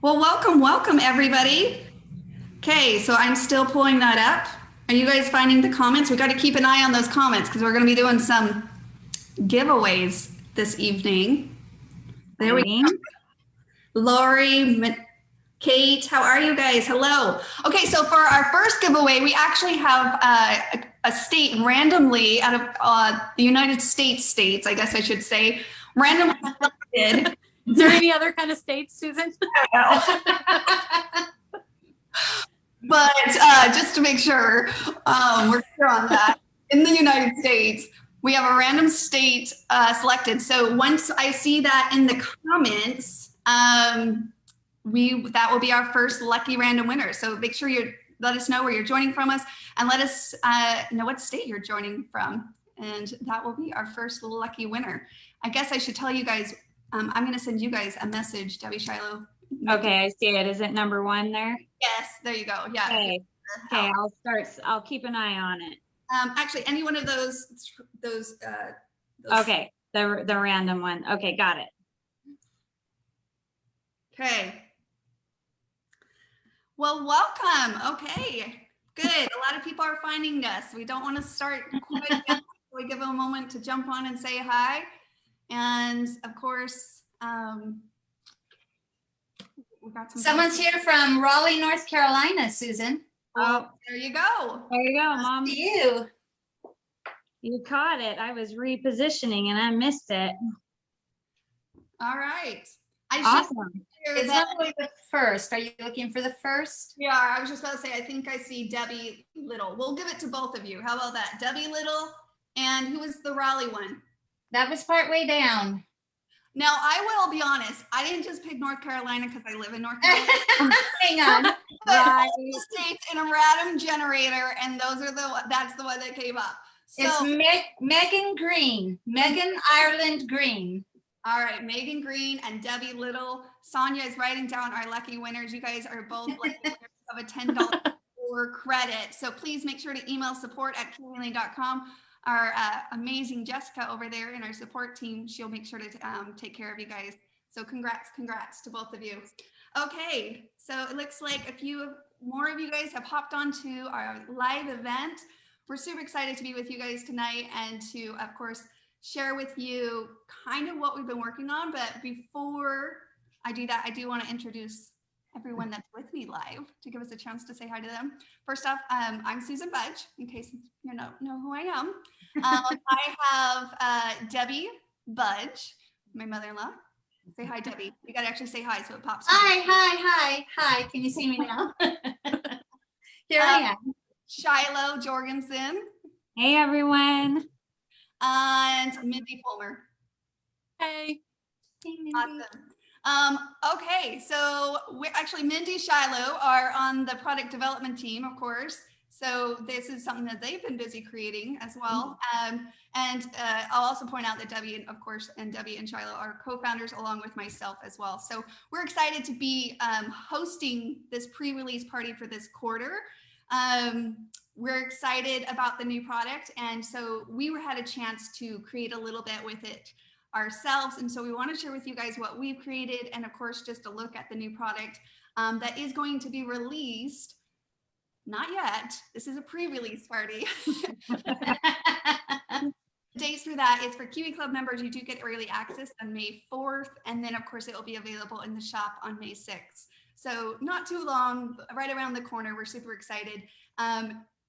Well, welcome everybody. Okay, so I'm still pulling that up. Are you guys finding the comments? We got to keep an eye on those comments because we're going to be doing some giveaways this evening. There we Exciting. go. Lori, Kate, how are you guys? Hello. Okay, so for our first giveaway, we actually have a state randomly out of the United States, I guess I should say, randomly selected. Is there any other kind of states, Susan? But just to make sure we're clear on that, in the United States, we have a random state selected. So once I see that in the comments, that will be our first lucky random winner. So make sure you let us know where you're joining from us and let us know what state you're joining from. And that will be our first lucky winner. I guess I should tell you guys, I'm going to send you guys a message, Debbie Shiloh. Okay, I see it. Is it number one there? Yes, there you go. Yeah. Okay, I'll keep an eye on it. Actually, any one of those. Okay, the random one. Okay, got it. Okay. Well, welcome. Okay, good. A lot of people are finding us. We don't want to start quite yet. We give them a moment to jump on and say hi. And of course, we got Someone's here from Raleigh, North Carolina, Susan. Oh, there you go. There you go, Mom. You. You caught it. I was repositioning and I missed it. All right. Awesome. It's not really the first. Are you looking for the first? Yeah, I was just about to say, I think I see Debbie Little. We'll give it to both of you. How about that? Debbie Little, and who was the Raleigh one? That was part way down. Now, I will be honest. I didn't just pick North Carolina because I live in North Carolina. Hang on. Right. The states in a random generator, and that's the one that came up. So, it's Megan Green. Megan Ireland Green. All right, Megan Green and Debbie Little. Sonia is writing down our lucky winners. You guys are both lucky winners of a $10 for credit. So please make sure to email support@kiwilane.com. Our amazing Jessica over there in our support team, she'll make sure to take care of you guys. So congrats to both of you. Okay, so it looks like a few more of you guys have hopped onto our live event. We're super excited to be with you guys tonight and to, of course, share with you kind of what we've been working on. But before I do that, I do want to introduce everyone that's with me live to give us a chance to say hi to them. First off, I'm Susan Budge, in case you don't know who I am. I have Debbie Budge, my mother-in-law. Say hi, Debbie. You got to actually say hi so it pops. Hi. Can you see me now? Here I am. Shiloh Jorgensen. Hey, everyone. And Mindy Fulmer. Hey. Hey, Mindy. Awesome. Okay, so we're actually Mindy Shiloh are on the product development team, of course. So this is something that they've been busy creating as well. I'll also point out that Debbie, of course, and Debbie and Shiloh are co-founders along with myself as well. So we're excited to be hosting this pre-release party for this quarter. We're excited about the new product. And so we had a chance to create a little bit with it ourselves. And so we want to share with you guys what we've created. And of course, just a look at the new product that is going to be released. Not yet. This is a pre-release party. Dates for that is for Kiwi Club members. You do get early access on May 4th. And then of course, it will be available in the shop on May 6th. So not too long, right around the corner. We're super excited.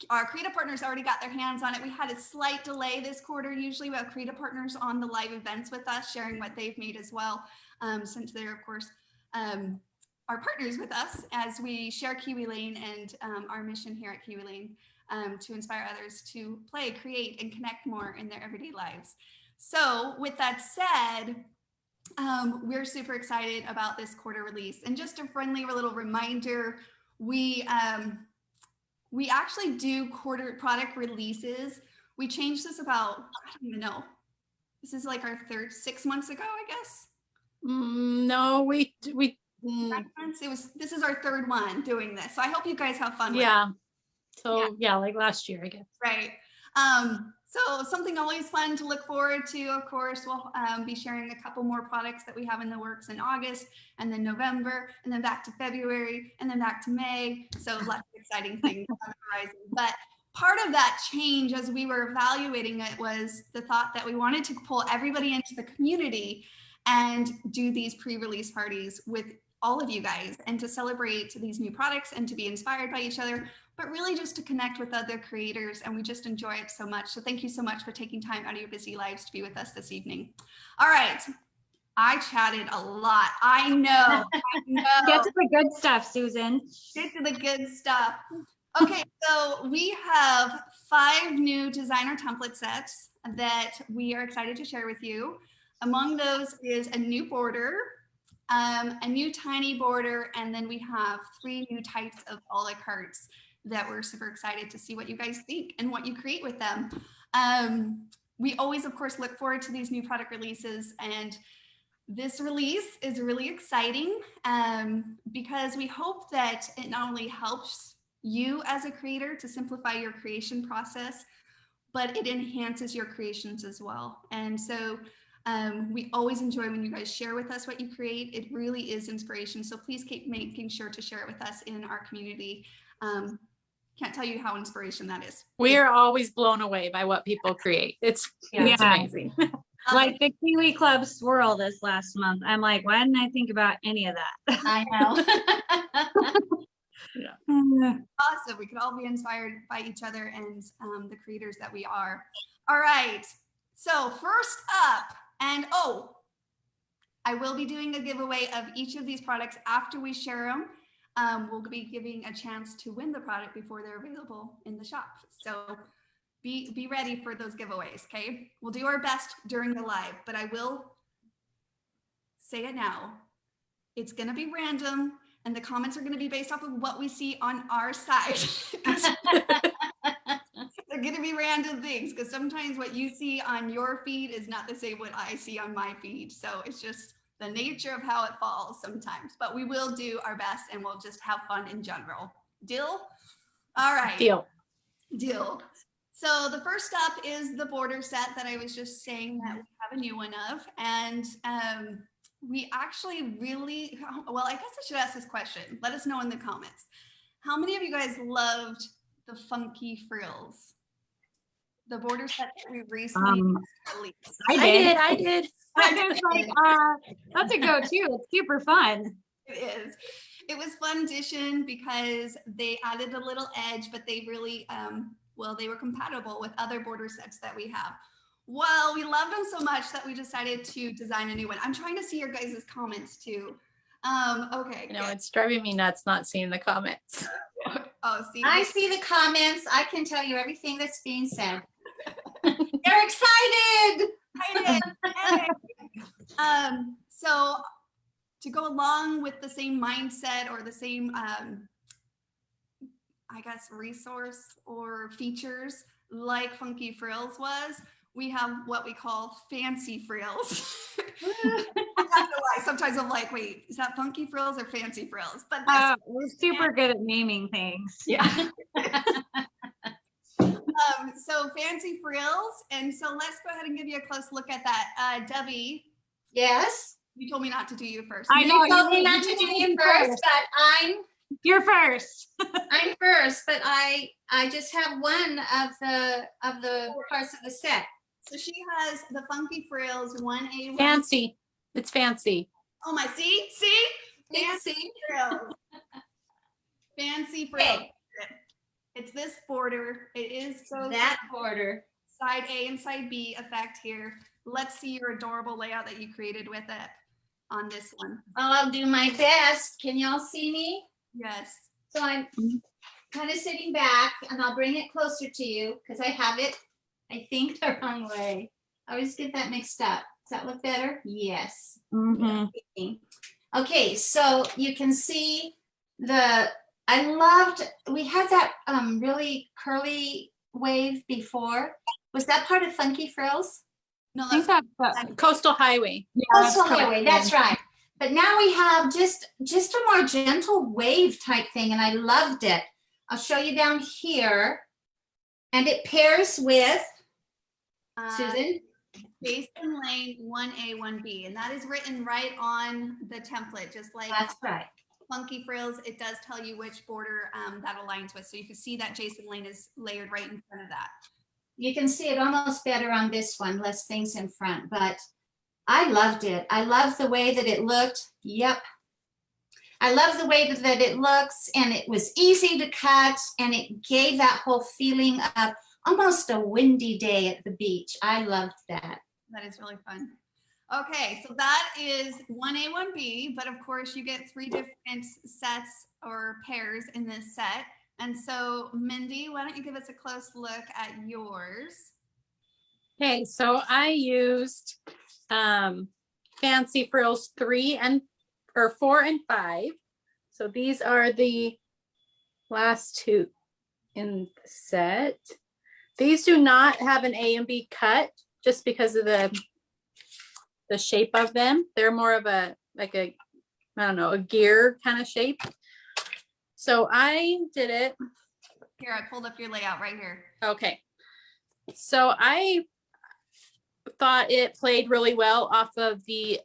Our creative partners already got their hands on it. We had a slight delay this quarter. Usually we have creative partners on the live events with us, sharing what they've made as well, since they're, of course, our partners with us as we share Kiwi Lane and our mission here at Kiwi Lane to inspire others to play, create, and connect more in their everyday lives. So with that said, we're super excited about this quarter release. And just a friendly little reminder, we actually do quarter product releases. We changed this about, I don't even know. This is like our 6 months ago, I guess. No, we. This is our third one doing this. So I hope you guys have fun with it. Yeah. So yeah, like last year, I guess. Right. So something always fun to look forward to. Of course, we'll be sharing a couple more products that we have in the works in August, and then November, and then back to February, and then back to May. So lots of exciting things on the horizon. But part of that change as we were evaluating it was the thought that we wanted to pull everybody into the community and do these pre-release parties with all of you guys and to celebrate these new products and to be inspired by each other, but really just to connect with other creators. And we just enjoy it so much. So thank you so much for taking time out of your busy lives to be with us this evening. All right. I chatted a lot. I know. Get to the good stuff, Susan. Get to the good stuff. Okay, so we have 5 new designer template sets that we are excited to share with you. Among those is a new border, a new tiny border, and then we have 3 new types of a la cartes that we're super excited to see what you guys think and what you create with them. We always, of course, look forward to these new product releases, and this release is really exciting because we hope that it not only helps you as a creator to simplify your creation process, but it enhances your creations as well. And so we always enjoy when you guys share with us what you create. It really is inspiration. So please keep making sure to share it with us in our community. Can't tell you how inspiration that is. We are always blown away by what people create. It's amazing. Like the Kiwi Club swirl this last month. I'm like, why didn't I think about any of that? I know. Awesome. We could all be inspired by each other and the creators that we are. All right. So first up, and I will be doing a giveaway of each of these products after we share them. We'll be giving a chance to win the product before they're available in the shop. So be ready for those giveaways, okay? We'll do our best during the live, but I will say it now. It's going to be random, and the comments are going to be based off of what we see on our side. They're going to be random things because sometimes what you see on your feed is not the same what I see on my feed. So it's just the nature of how it falls sometimes, but we will do our best and we'll just have fun in general. Deal? All right. Deal. So the first up is the border set that I was just saying that we have a new one of. And we actually really, well, I guess I should ask this question. Let us know in the comments. How many of you guys loved the funky frills? The border set that we recently released. I did. I was like, that's a go-to. It's super fun. It is. It was fun addition because they added a little edge, but they really, they were compatible with other border sets that we have. Well, we loved them so much that we decided to design a new one. I'm trying to see your guys' comments too. Okay. You know, it's driving me nuts not seeing the comments. Oh, see. I see the comments. I can tell you everything that's being said. They're excited. So to go along with the same mindset or the same, I guess, resource or features like Funky Frills was, we have what we call fancy frills. I don't know why. Sometimes I'm like, wait, is that Funky Frills or Fancy Frills? But We're super good at naming things. Yeah. So fancy frills. And so let's go ahead and give you a close look at that. Debbie. Yes. You told me not to do you first. I know. You told me not to do you first, but You're first. I'm first, but I just have one of the parts of the set. So she has the Funky Frills 1A. Fancy. It's fancy. Oh my, see? Fancy frills. Fancy frills. Hey. It's this border. It is so That border. side A and side B effect here. Let's see your adorable layout that you created with it on this one. Well, I'll do my best. Can y'all see me? Yes. So I'm kind of sitting back, and I'll bring it closer to you because I have it, I think, the wrong way. I always get that mixed up. Does that look better? Yes. Mm-hmm. Okay, so you can see we had that really curly wave before. Was that part of Funky Frills? No, I think that's Coastal Highway. Coastal Highway, that's right. But now we have just a more gentle wave type thing, and I loved it. I'll show you down here, and it pairs with Susan? Jason Lane 1A, 1B, and that is written right on the template, just like That's right. Funky Frills. It does tell you which border that aligns with. So you can see that Jason Lane is layered right in front of that. You can see it almost better on this one, less things in front, but I loved it. I love the way that it looked. Yep. I love the way that it looks, and it was easy to cut, and it gave that whole feeling of almost a windy day at the beach. I loved that. That is really fun. Okay, so that is 1A, 1B, but of course you get 3 different sets or pairs in this set. And so Mindy, why don't you give us a close look at yours? Okay, so I used Fancy Frills 4 and 5. So these are the last 2 in the set. These do not have an A and B cut just because of the shape of them. They're more of a, like a, I don't know, a gear kind of shape. So I did it. Here, I pulled up your layout right here. Okay. So I thought it played really well off of the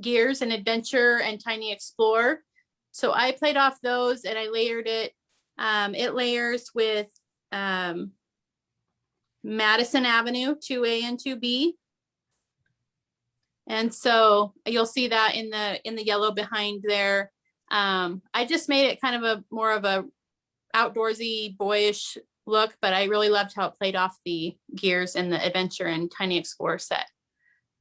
Gears and Adventure and Tiny Explorer. So I played off those and I layered it. It layers with Madison Avenue 2A and 2B. And so you'll see that in the yellow behind there. I just made it kind of a more of a outdoorsy, boyish look, but I really loved how it played off the Gears and the Adventure and Tiny Explorer set.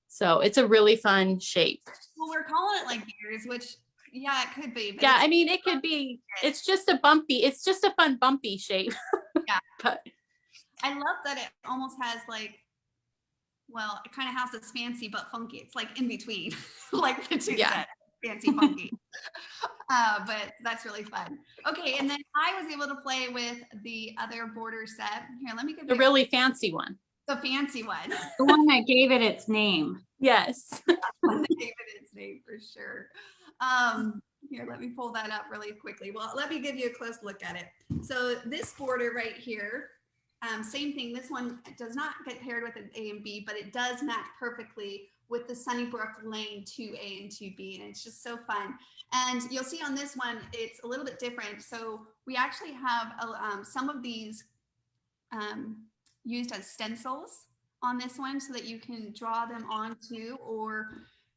So it's a really fun shape. Well, we're calling it like Gears, which, yeah, it could be. But Yeah, I mean, it could be, it's just a fun bumpy shape. Yeah. But I love that it almost has like, well, it kind of has this fancy but funky. It's like in between, like the 2 Yeah. sets, fancy funky. But that's really fun. Okay, and then I was able to play with the other border set. Here, let me give the you really fancy one. the fancy one. The one that gave it its name. Yes. One that gave it its name for sure. Here, let me pull that up really quickly. Well, let me give you a close look at it. So this border right here, same thing. This one does not get paired with an A and B, but it does match perfectly with the Sunnybrook Lane 2A and 2B, and it's just so fun. And you'll see on this one, it's a little bit different. So we actually have some of these used as stencils on this one so that you can draw them onto, or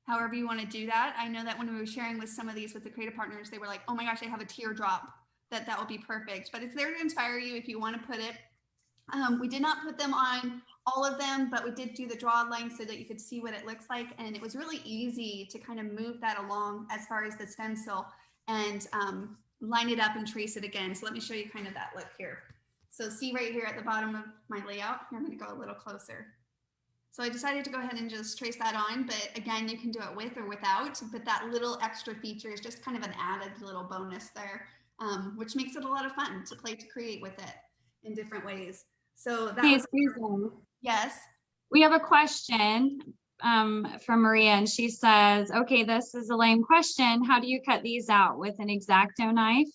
however you want to do that. I know that when we were sharing with some of these with the creative partners, they were like, oh my gosh, I have a teardrop, that would be perfect. But it's there to inspire you if you want to put it. We did not put them on all of them, but we did do the draw line so that you could see what it looks like. And it was really easy to kind of move that along as far as the stencil and line it up and trace it again. So let me show you kind of that look here. So see right here at the bottom of my layout, here, I'm going to go a little closer. So I decided to go ahead and just trace that on, but again, you can do it with or without, but that little extra feature is just kind of an added little bonus there, which makes it a lot of fun to play, to create with it in different ways. So that Hey, was, Susan, yes. we have a question from Maria, and she says, okay, this is a lame question. How do you cut these out? With an X-Acto knife?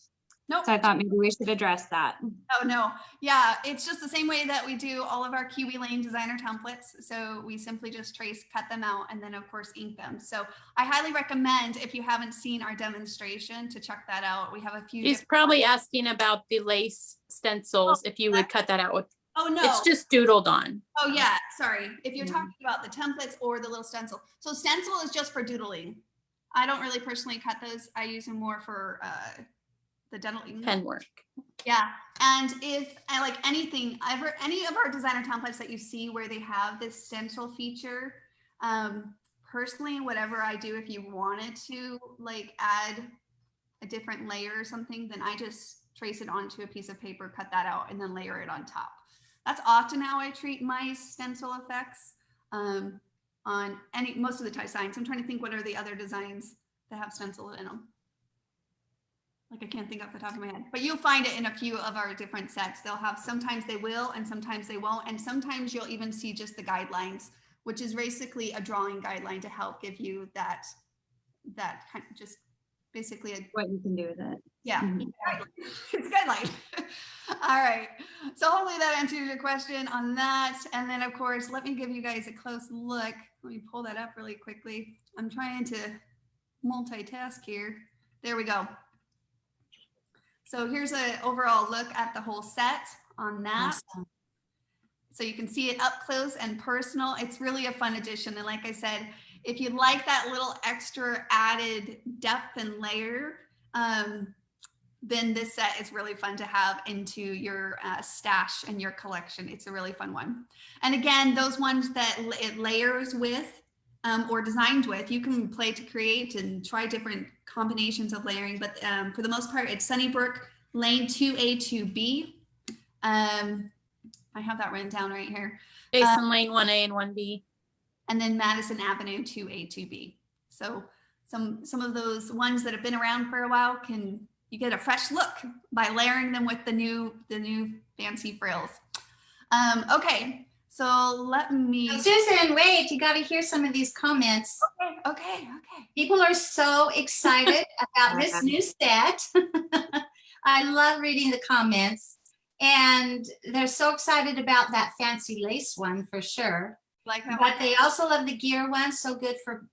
Nope. So I thought maybe we should address that. Oh, no. Yeah, it's just the same way that we do all of our Kiwi Lane designer templates. So we simply just trace, cut them out, and then of course ink them. So I highly recommend, if you haven't seen our demonstration, to check that out. We have a few. He's probably asking about the lace stencils, if you would cut that out with, Oh, no. it's just doodled on. Oh, yeah. Sorry. If you're talking about the templates or the little stencil. So stencil is just for doodling. I don't really personally cut those. I use them more for the dental ink. Pen work. Yeah. And if I like anything, any of our designer templates that you see where they have this stencil feature, personally, whatever I do, if you wanted to like add a different layer or something, then I just trace it onto a piece of paper, cut that out, and then layer it on top. That's often how I treat my stencil effects on most of the designs. I'm trying to think what are the other designs that have stencil in them. Like I can't think off the top of my head, but you'll find it in a few of our different sets. They'll have, sometimes they will, and sometimes they won't. And sometimes you'll even see just the guidelines, which is basically a drawing guideline to help give you that kind of just basically What you can do with it. yeah, Mhm. it's a guideline. All right. So hopefully that answers your question on that. And then of course, let me give you guys a close look. Let me pull that up really quickly. I'm trying to multitask here. There we go. So here's an overall look at the whole set on that. Awesome. So you can see it up close and personal. It's really a fun addition. And like I said, if you like that little extra added depth and layer, then this set is really fun to have into your stash and your collection. It's a really fun one. And again, those ones that it layers with or designed with, you can play to create and try different combinations of layering. But for the most part, it's Sunnybrook Lane 2A, 2B. I have that written down right here. Jason Lane 1A and 1B. And then Madison Avenue 2A, 2B. So some of those ones that have been around for a while you get a fresh look by layering them with the new fancy frills. Okay, so let me. Susan, wait, you got to hear some of these comments. Okay. People are so excited about this new set. I love reading the comments, and they're so excited about that fancy lace one for sure. Like that But one. they also love the gear one, so good for,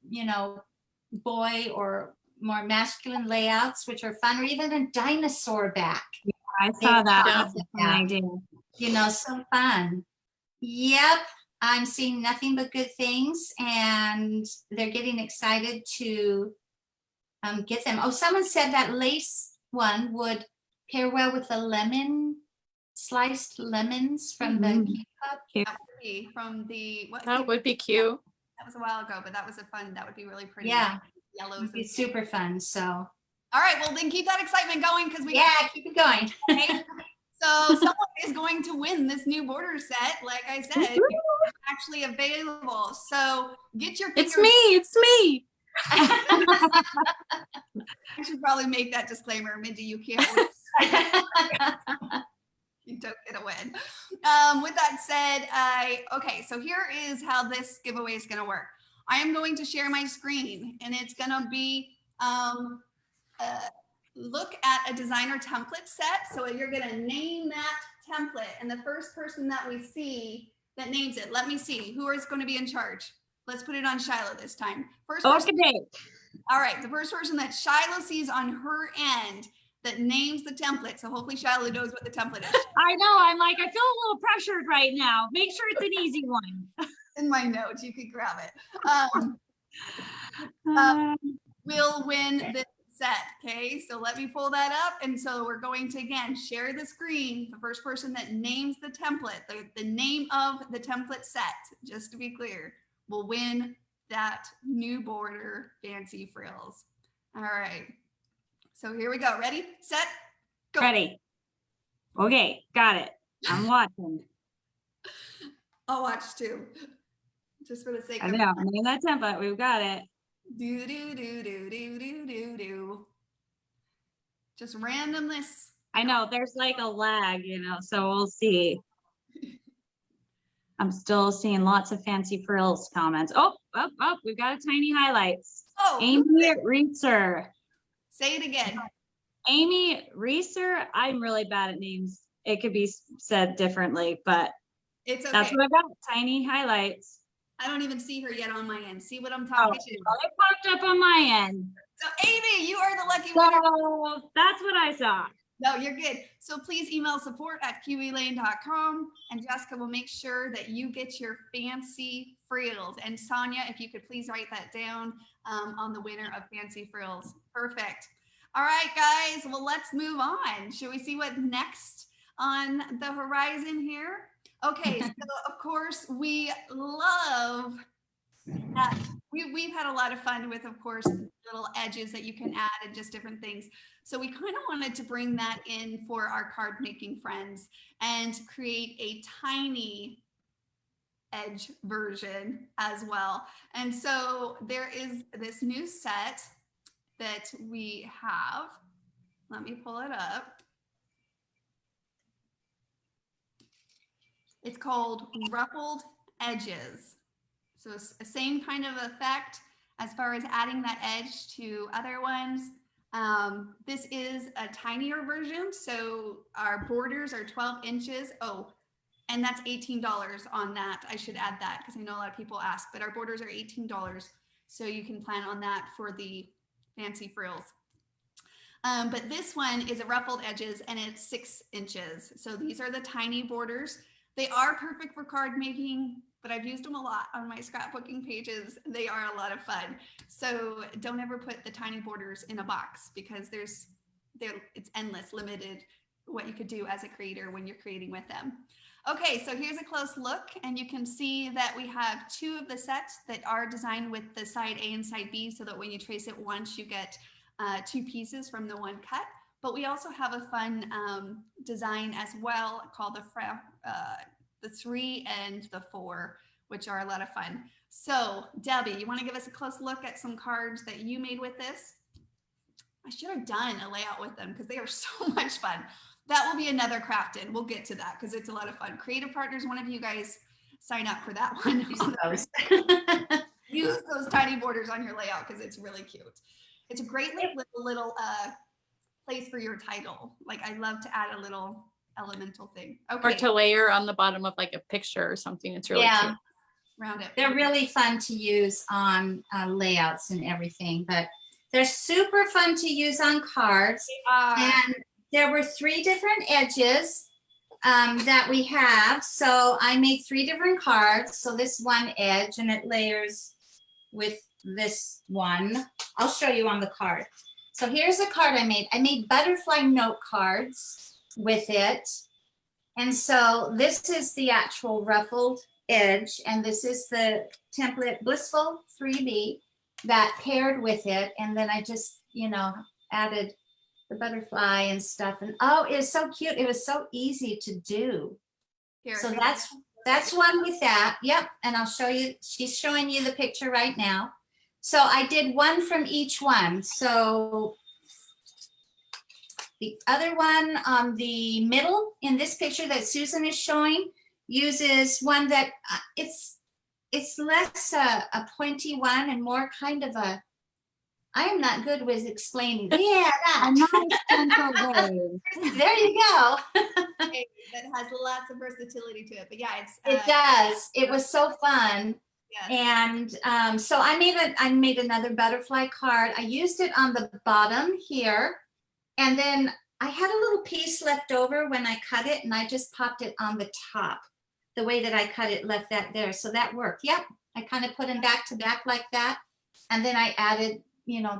boy or more masculine layouts, which are fun, or even a dinosaur back. I saw that. Yeah. That's a fun idea. So fun. Yep, I'm seeing nothing but good things, and they're getting excited to get them. Oh, someone said that lace one would pair well with the sliced lemons from the Mhm. King Cup. That would be from the That would be cute. That was a while ago, but that was that would be really pretty. Yeah. Yellows. It'd be super fun. So All right, well then keep that excitement going because we keep it going. Okay. So someone is going to win this new border set. Like I said, it's actually available. So get your fingers. It's me. I should probably make that disclaimer, Mindy. You can't win. You don't get a win. With that said, okay, so here is how this giveaway is going to work. I am going to share my screen, and it's going to be look at a designer template set. So you're going to name that template, and the first person that we see that names it, let me see who is going to be in charge. Let's put it on Shiloh this time. First person. Okay. All right, the first person that Shiloh sees on her end that names the template. So hopefully Shiloh knows what the template is. I know. I'm like, I feel a little pressured right now. Make sure it's an easy one. In my notes, you could grab it. We'll win this set. Okay, so let me pull that up. And so we're going to again share the screen. The first person that names the template, the name of the template set, just to be clear, will win that new border fancy frills. All right. So here we go. Ready, set, go. Ready. Okay, got it. I'm watching. I'll watch too. Just for the sake I of know. Name that template. We've got it. do do do do do do do do. Just randomness. I know there's like a lag, so we'll see. I'm still seeing lots of fancy frills comments. Oh, we've got a tiny highlights. Oh, Amy Reeser. say it again. Amy Reeser. I'm really bad at names. It could be said differently, but It's okay. that's what I've got. Tiny highlights. I don't even see her yet on my end. See what I'm Oh, talking it to? popped up on my end. So Amy, you are the lucky winner. So that's what I saw. No, you're good. So please email support@qelane.com and Jessica will make sure that you get your fancy frills. And Sonia, if you could please write that down on the winner of fancy frills. Perfect. All right, guys. Well, let's move on. Should we see what's next on the horizon here? Okay, so of course we love that. We've had a lot of fun with, of course, little edges that you can add and just different things. So we kind of wanted to bring that in for our card making friends and create a tiny edge version as well. And so there is this new set that we have. Let me pull it up. It's called Ruffled Edges. So it's the same kind of effect as far as adding that edge to other ones. This is a tinier version. So our borders are 12 inches. Oh, and that's $18 on that. I should add that because I know a lot of people ask, but our borders are $18. So you can plan on that for the fancy frills. But this one is a ruffled edges and it's 6 inches. So these are the tiny borders. They are perfect for card making, but I've used them a lot on my scrapbooking pages. They are a lot of fun. So don't ever put the tiny borders in a box because it's endless, limited what you could do as a creator when you're creating with them. Okay, so here's a close look, and you can see that we have 2 of the sets that are designed with the side A and side B, so that when you trace it once, you get 2 pieces from the one cut. But we also have a fun design as well called the 3 and the 4, which are a lot of fun. So Debbie, you want to give us a close look at some cards that you made with this? I should have done a layout with them because they are so much fun. That will be another Crafted. We'll get to that because it's a lot of fun. Creative Partners, one of you guys sign up for that one. Use those tiny borders on your layout because it's really cute. It's a great little place for your title. Like I love to add a little elemental thing. Okay. Or to layer on the bottom of like a picture or something. It's really cute. Round it. They're really fun to use on layouts and everything, but they're super fun to use on cards. And there were 3 different edges that we have. So I made 3 different cards. So this one edge and it layers with this one. I'll show you on the card. So here's a card I made. I made butterfly note cards with it. And so this is the actual ruffled edge. And this is the template Blissful 3B that paired with it. And then I just, added the butterfly and stuff. And oh, it was so cute. It was so easy to do. So that's one with that. Yep. And I'll show you, she's showing you the picture right now. So I did one from each one. So the other one on the middle in this picture that Susan is showing uses one that it's less a pointy one and more kind of a, I am not good with explaining. Yeah, that. There you go. That has lots of versatility to it. But yeah, it does. It was so fun. Yes. And so I made another butterfly card. I used it on the bottom here. And then I had a little piece left over when I cut it, and I just popped it on the top. The way that I cut it left that there. So that worked. Yep. I kind of put them back to back like that. And then I added,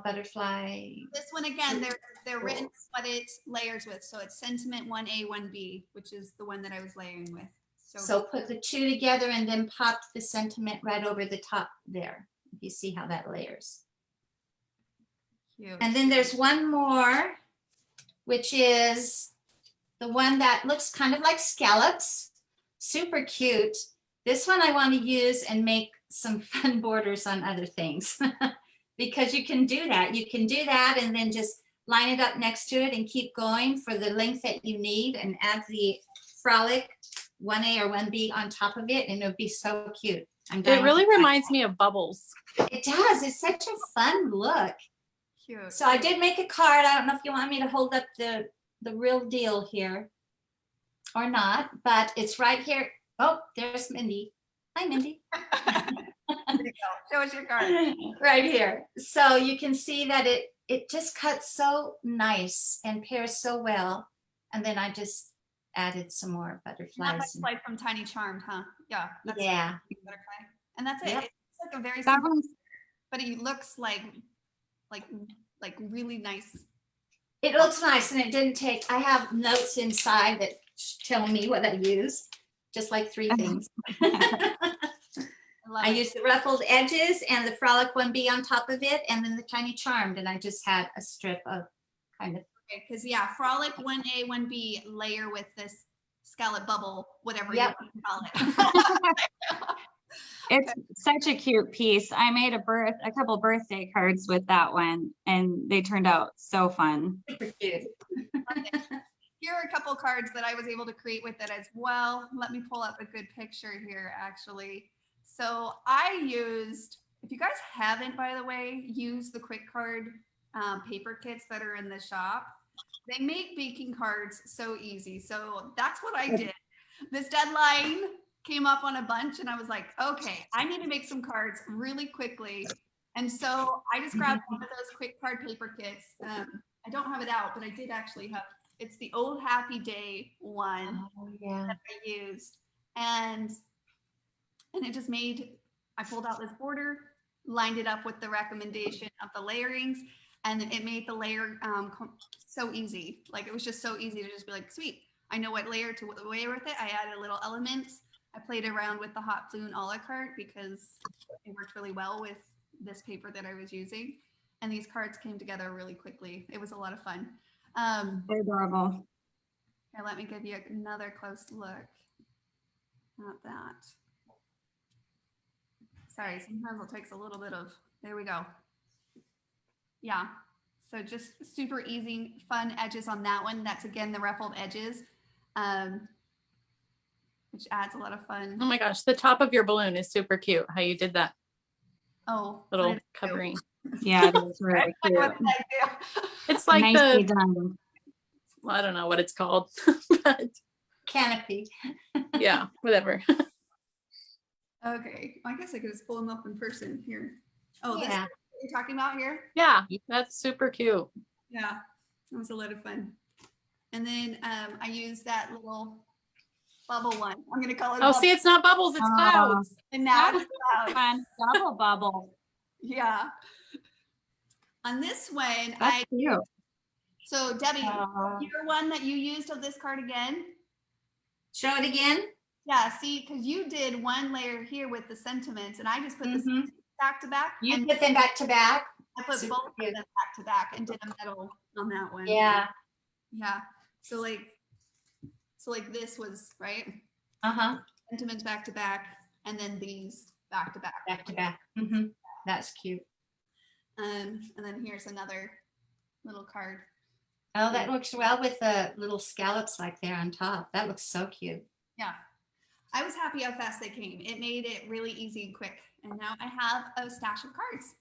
butterfly. This one again, they're written what it layers with. So it's sentiment 1A, 1B, which is the one that I was layering with. So put the 2 together and then popped the sentiment right over the top there. You see how that layers. Cute. And then there's one more, which is the one that looks kind of like scallops. Super cute. This one I want to use and make some fun borders on other things. Because you can do that. You can do that and then just line it up next to it and keep going for the length that you need and add the Frolic 1A or 1B on top of it, and it would be so cute. It really reminds me of bubbles. It does. It's such a fun look. Cute. So I did make a card. I don't know if you want me to hold up the real deal here or not, but it's right here. Oh, there's Mindy. Hi, Mindy. There you go. Show us your card. Right here. So you can see that it just cuts so nice and pairs so well. And then I just added some more butterflies. That's like from Tiny Charmed, huh? Yeah. Yeah. Butterfly. And that's it. Yep. It's like a very That simple, one's but it looks like really nice. It looks nice, and it didn't take, I have notes inside that tell me what I use, just like 3 things. I used the Ruffled Edges and the Frolic 1B on top of it, and then the Tiny Charmed, and I just had a strip of kind of. Okay, because yeah, Frolic 1A, 1B layer with this scallop bubble, whatever Yep. you call it. It's such a cute piece. I made a couple birthday cards with that one, and they turned out so fun. Super cute. Here are a couple cards that I was able to create with it as well. Let me pull up a good picture here, actually. So I used, if you guys haven't, by the way, used the quick card paper kits that are in the shop. They make baking cards so easy. So that's what I did. This deadline came up on a bunch and I was like, okay, I need to make some cards really quickly. And so I just grabbed one of those quick card paper kits. I don't have it out, but I did actually have, it's the old Happy Day one Yeah. that I used. And it just made, I pulled out this border, lined it up with the recommendation of the layerings, and it made the layer so easy. Like it was just so easy to just be like, sweet, I know what layer to layer with it. I added little elements. I played around with the hot glue and a la carte because it worked really well with this paper that I was using. And these cards came together really quickly. It was a lot of fun. They're adorable. Here, let me give you another close look at that. Sorry, sometimes it takes a little bit of, there we go. Yeah, so just super easy, fun edges on that one. That's again, the Ruffled Edges, which adds a lot of fun. Oh my gosh, the top of your balloon is super cute. How you did that Oh, what little did I do? covering. Yeah, that's really cute. What did I do? It's like Nicely the, done. well, I don't know what it's called, but Canopy. yeah, whatever. Okay, I guess I could just pull them up in person here. Oh, this is Yeah. what you're talking about here? Yeah, that's super cute. Yeah, that was a lot of fun. And then I used that little bubble one. I'm gonna call it. Oh, see, it's not bubbles, it's clouds. and now That's it's clouds. Fun double bubble. Yeah. On this one, That's cute. so Debbie, your one that you used of this card again. Show it again. Yeah, see, because you did one layer here with the sentiments, and I just put the Mhm. sentiments back to back. You and put them back to back. I put super both of cute. them back to back and did a metal on that one. Yeah. Yeah. So like this was right. Uh-huh. Sentiments back to back, and then these back to back. Back to back. Mm-hmm. That's cute. And then here's another little card. Oh, that looks well with the little scallops like there on top. That looks so cute. Yeah. I was happy how fast they came. It made it really easy and quick. And now I have a stash of cards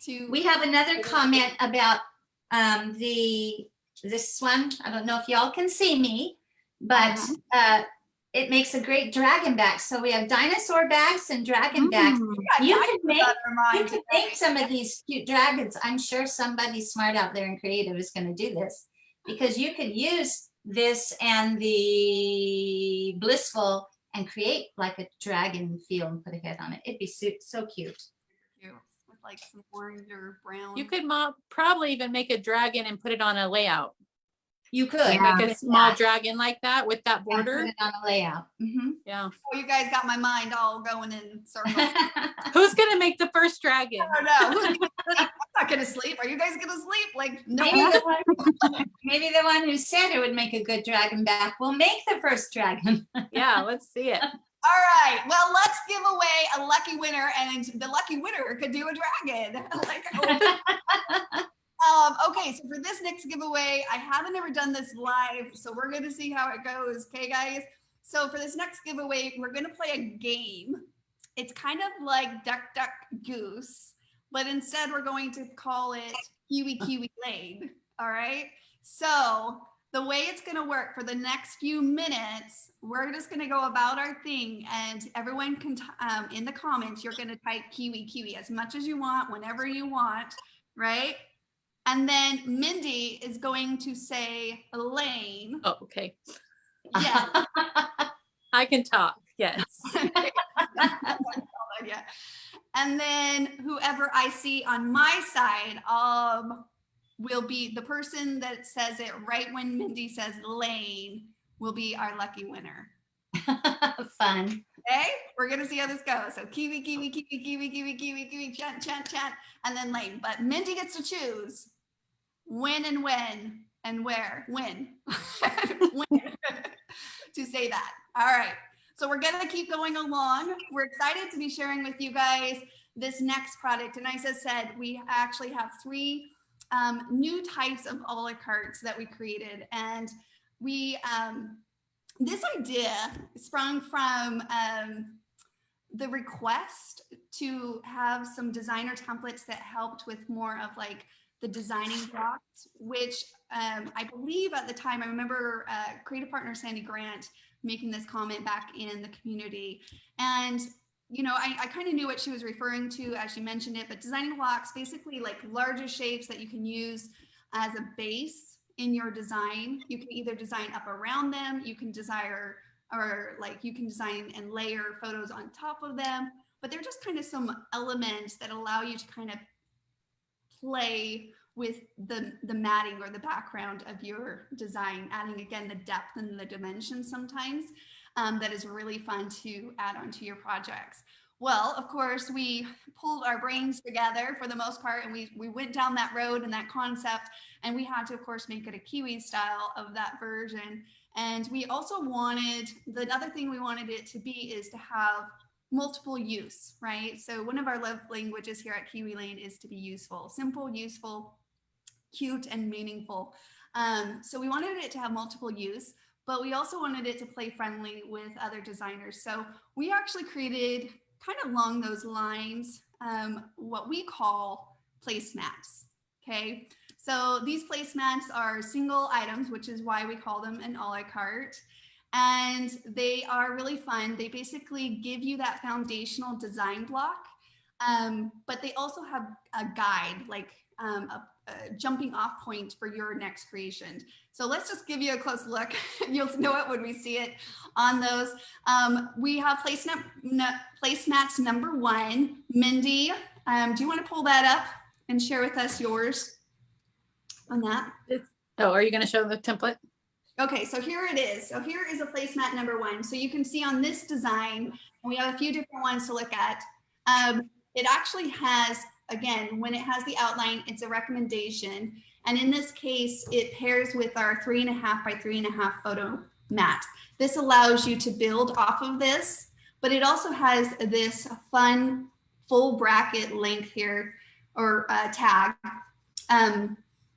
to. We have another comment about this one. I don't know if y'all can see me, but it makes a great dragon back. So we have dinosaur backs and dragon backs. You can make some of these cute dragons. I'm sure somebody smart out there and creative is going to do this, because you could use this and the blissful and create like a dragon feel and put a head on it. It'd be so cute. With like some orange or brown. You could probably even make a dragon and put it on a layout. You could Yeah. Like a small dragon like that with that and put border. it on a layout. Mhm. Yeah. Oh, you guys got my mind all going in circles. Who's gonna make the first dragon? I don't know. I'm not gonna sleep. Are you guys gonna sleep? Like no. Maybe the one who said it would make a good dragon back will make the first dragon. Yeah, let's see it. All right. Well, let's give away a lucky winner, and the lucky winner could do a dragon. Okay, so for this next giveaway, I haven't ever done this live, so we're going to see how it goes. Okay, guys? So for this next giveaway, we're going to play a game. It's kind of like Duck, Duck, Goose, but instead we're going to call it Kiwi, Kiwi, Laid. All right? So the way it's going to work for the next few minutes, we're just going to go about our thing, and everyone can, in the comments, you're going to type Kiwi, Kiwi as much as you want, whenever you want, right? And then Mindy is going to say Elaine. Oh, okay. Yeah. I can talk. Yes. Yeah. And then whoever I see on my side will be the person that says it right when Mindy says Lane will be our lucky winner. Fun. Okay, we're gonna see how this goes. So Kiwi, Kiwi, Kiwi, Kiwi, Kiwi, Kiwi, Kiwi, chant, chant, chant, and then Lane. But Mindy gets to choose when and where, when to say that. All right. So we're gonna keep going along. We're excited to be sharing with you guys this next product. And as I said, we actually have 3 new types of a la cartes that we created, and we this idea sprung from the request to have some designer templates that helped with more of like the designing blocks, which I believe at the time, I remember creative partner Sandy Grant making this comment back in the community. And, you know, I kind of knew what she was referring to as she mentioned it, but designing blocks, basically like larger shapes that you can use as a base in your design. You can either design up around them, you can desire, or like you can design and layer photos on top of them, but they're just kind of some elements that allow you to kind of play with the matting or the background of your design, adding again the depth and the dimension sometimes. That is really fun to add onto your projects. Well, of course, we pulled our brains together for the most part, and we went down that road and that concept, and we had to, of course, make it a Kiwi style of that version. And we also wanted, the other thing we wanted it to be is to have multiple use, right? So one of our love languages here at Kiwi Lane is to be useful, simple, useful, cute, and meaningful. So we wanted it to have multiple use, but we also wanted it to play friendly with other designers. So we actually created kind of along those lines, what we call placemats, okay? So these placemats are single items, which is why we call them an a la carte. And they are really fun. They basically give you that foundational design block, but they also have a guide, like a jumping off point for your next creation. So let's just give you a close look. You'll know it when we see it on those. We have placemats number 1. Mindy, do you want to pull that up and share with us yours on that? Oh, are you going to show the template? Okay, so here it is. So here is a placemat number 1. So you can see on this design, and we have a few different ones to look at. It actually has, again, when it has the outline, it's a recommendation. And in this case, it pairs with our 3.5 by 3.5 photo mat. This allows you to build off of this, but it also has this fun full bracket length here, or tag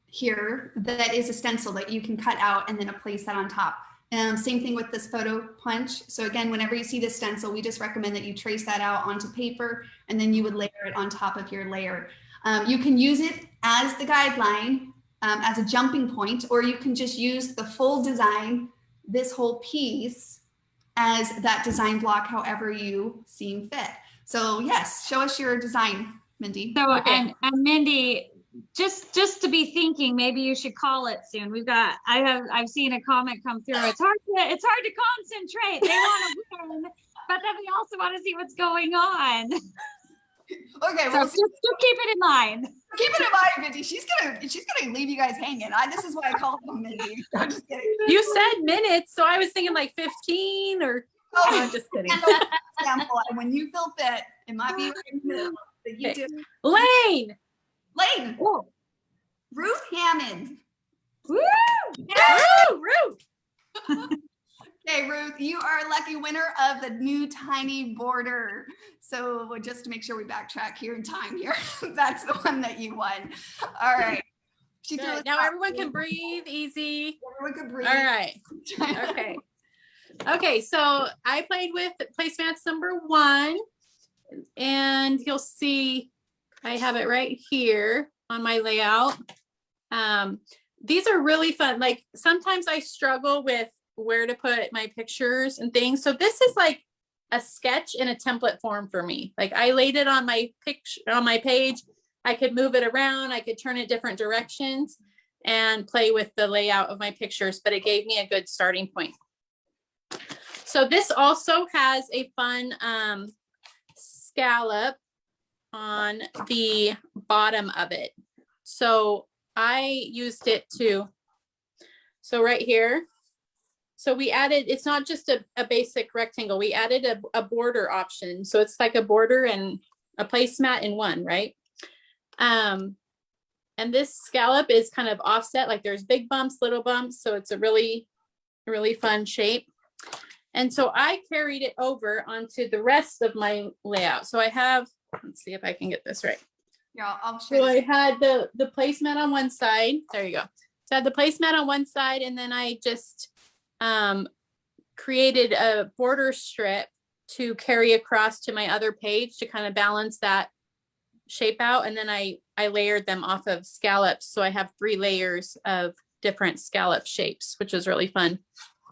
here, that is a stencil that you can cut out and then place that on top. Same thing with this photo punch. So again, whenever you see this stencil, we just recommend that you trace that out onto paper, and then you would layer it on top of your layer. You can use it as the guideline, as a jumping point, or you can just use the full design, this whole piece, as that design block, however you seem fit. So yes, show us your design, Mindy. So, Okay. and Mindy, just to be thinking, maybe you should call it soon. I've seen a comment come through. It's hard to concentrate. They want to win, but then we also want to see what's going on. Okay, So well, just keep it in mind. keep it in mind, Mindy. She's gonna leave you guys hanging. This is why I called them Mindy. I'm just kidding. You said minutes, so I was thinking like 15 or. Oh, No, I'm just kidding. example, and when you feel fit, it might be right in the middle, but you do. Lane. Lane, Oh, Ruth Hammond. woo! Woo, Ruth. Okay, Ruth, you are a lucky winner of the new tiny border. So just to make sure we backtrack here in time here, that's the one that you won. All right. She threw Good. us Now off. everyone can breathe easy. Everyone can breathe. All right. Okay. Okay, so I played with placemats number 1, and you'll see I have it right here on my layout. These are really fun. Like sometimes I struggle with where to put my pictures and things. So this is like a sketch in a template form for me. Like I laid it on my picture on my page. I could move it around. I could turn it different directions and play with the layout of my pictures, but it gave me a good starting point. So this also has a fun scallop on the bottom of it. So I used it to, so right here. So we added, it's not just a basic rectangle. We added a border option. So it's like a border and a placemat in one, right? And this scallop is kind of offset, like there's big bumps, little bumps. So it's a really, really fun shape. And so I carried it over onto the rest of my layout. So I have, let's see if I can get this right. Yeah, I'll share. So I had the placemat on one side. There you go. So I had the placemat on one side, and then I just created a border strip to carry across to my other page to kind of balance that shape out, and then I layered them off of scallops. So I have 3 layers of different scallop shapes, which was really fun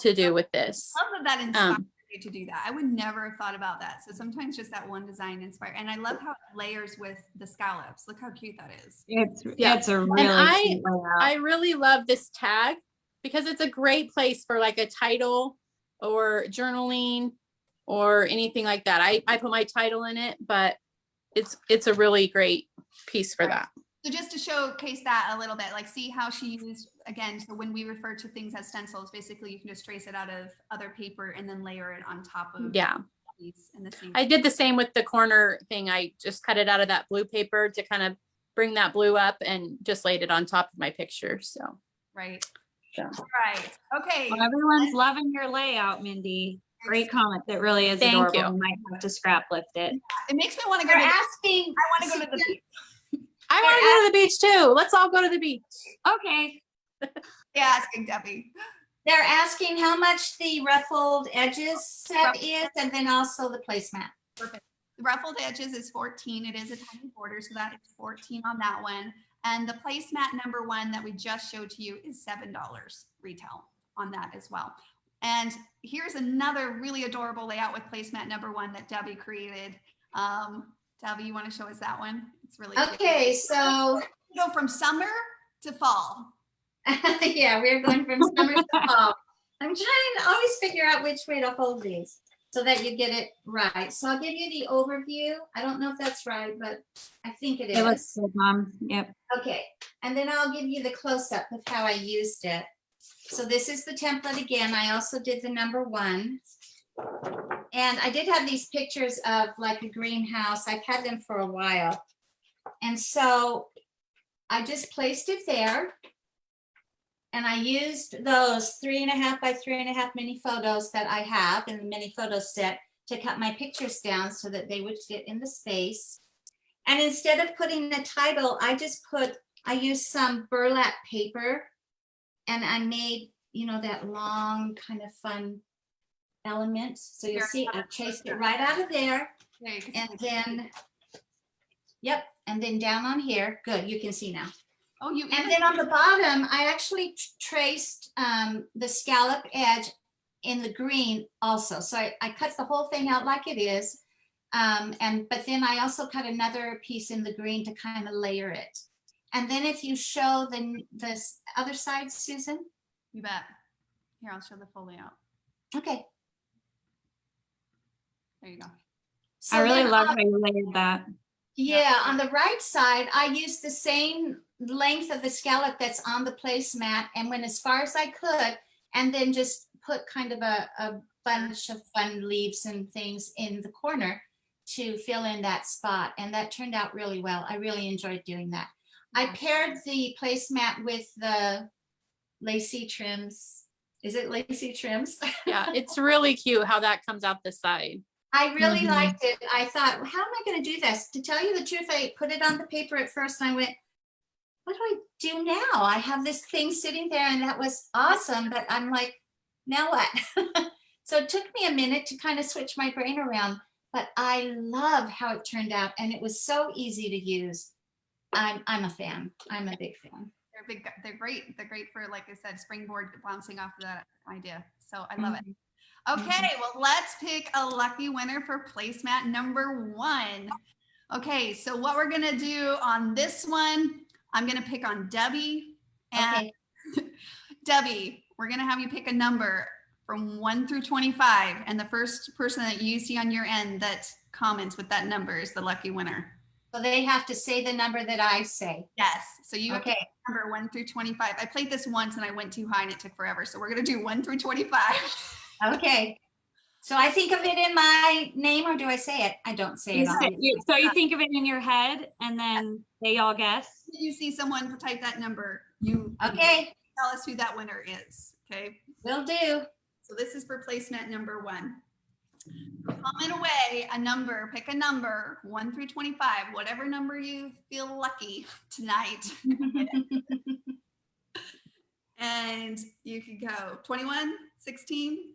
to do with this. I love that inspired you to do that. I would never have thought about that. So sometimes just that one design inspired. And I love how it layers with the scallops. Look how cute that is. It's a really cute layout. I really love this tag because it's a great place for like a title or journaling or anything like that. I put my title in it, but it's a really great piece for that. So just to showcase that a little bit, like see how she used, again, so when we refer to things as stencils, basically you can just trace it out of other paper and then layer it on top of these in the same. I did the same with the corner thing. I just cut it out of that blue paper to kind of bring that blue up and just laid it on top of my picture. So. Right. So. Right. Okay. Well, everyone's loving your layout, Mindy. Great comment. That really is adorable. You might have to scrap lift it. It makes me want to go. They're asking. I want to go to the beach. I want to go to the beach too. Let's all go to the beach. Okay. Yeah, asking Debbie. They're asking how much the Ruffled Edges set is, and then also the placemat. Perfect. The Ruffled Edges is 14. It is a tiny border, so that is 14 on that one. And the placemat number 1 that we just showed to you is $7 retail on that as well. And here's another really adorable layout with placemat number 1 that Debbie created. Debbie, you want to show us that one? It's really okay. cute. So go from summer to fall. yeah, we're going from summer to fall. I'm trying to always figure out which way to hold these so that you get it right. So I'll give you the overview. I don't know if that's right, but I think it is. It looks good, Mom. Yep. Okay, and then I'll give you the close-up of how I used it. So this is the template again. I also did the number 1. And I did have these pictures of like a greenhouse. I've had them for a while. And so I just placed it there. And I used those 3.5 by 3.5 mini photos that I have in the mini photo set to cut my pictures down so that they would fit in the space. And instead of putting a title, I used some burlap paper and I made, you know, that long kind of fun element. So you'll see I traced it right out of there. And then, yep, and then down on here. Good, you can see now. Oh, you and then on the bottom, I actually traced the scallop edge in the green also. So I cut the whole thing out like it is. But then I also cut another piece in the green to kind of layer it. And then if you show the other side, Susan. You bet. Here, I'll show the full layout. Okay. There you go. So I really love how you layered that. Yeah, on the right side, I used the same length of the scallop that's on the placemat and went as far as I could, and then just put kind of a bunch of fun leaves and things in the corner to fill in that spot. And that turned out really well. I really enjoyed doing that. I paired the placemat with the lacy trims. Is it lacy trims? Yeah, it's really cute how that comes out the side. I really liked it. I thought, well, how am I going to do this? To tell you the truth, I put it on the paper at first and I went, what do I do now? I have this thing sitting there and that was awesome. But I'm like, now what? So it took me a minute to kind of switch my brain around, but I love how it turned out. And it was so easy to use. I'm a fan. I'm a big fan. They're great. They're great for, like I said, springboard bouncing off of that idea. So I love it. Okay, well, let's pick a lucky winner for placemat number 1. Okay, so what we're gonna do on this one, I'm gonna pick on Debbie. And Debbie, we're gonna have you pick a number from 1 through 25, and the first person that you see on your end that comments with that number is the lucky winner. So they have to say the number that I say. Yes, so you have to pick number 1 through 25. I played this once and I went too high and it took forever, so we're gonna do 1 through 25. Okay. So I think of it in my name, or do I say it? I don't say it. So you think of it in your head and then they all guess? If you see someone type that number, you tell us who that winner is. Okay. Will do. So this is for placemat number 1. Comment away a number, pick a number 1 through 25, whatever number you feel lucky tonight. And you can go 21, 16.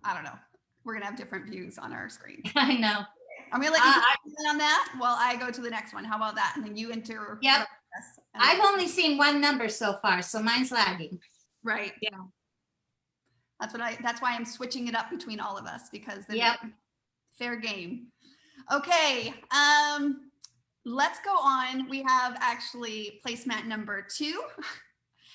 I don't know. We're gonna have different views on our screen. I know. I'm gonna let you comment on that while I go to the next one. How about that? And then you enter. Yep. us. I've only seen one number so far, so mine's lagging. Right. Yeah. That's why I'm switching it up between all of us, because then Yep. fair game. Okay. Let's go on. We have actually placemat number 2.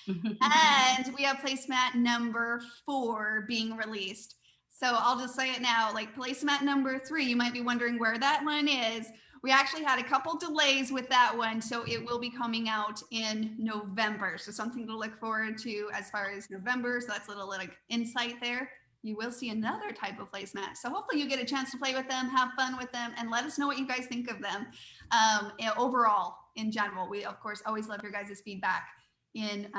And we have placemat number 4 being released. So I'll just say it now, like placemat number 3, you might be wondering where that one is. We actually had a couple delays with that one, so it will be coming out in November. So something to look forward to as far as November. So that's a little like insight there. You will see another type of placemat. So hopefully you get a chance to play with them, have fun with them, and let us know what you guys think of them. Overall, in general, we of course always love your guys' feedback in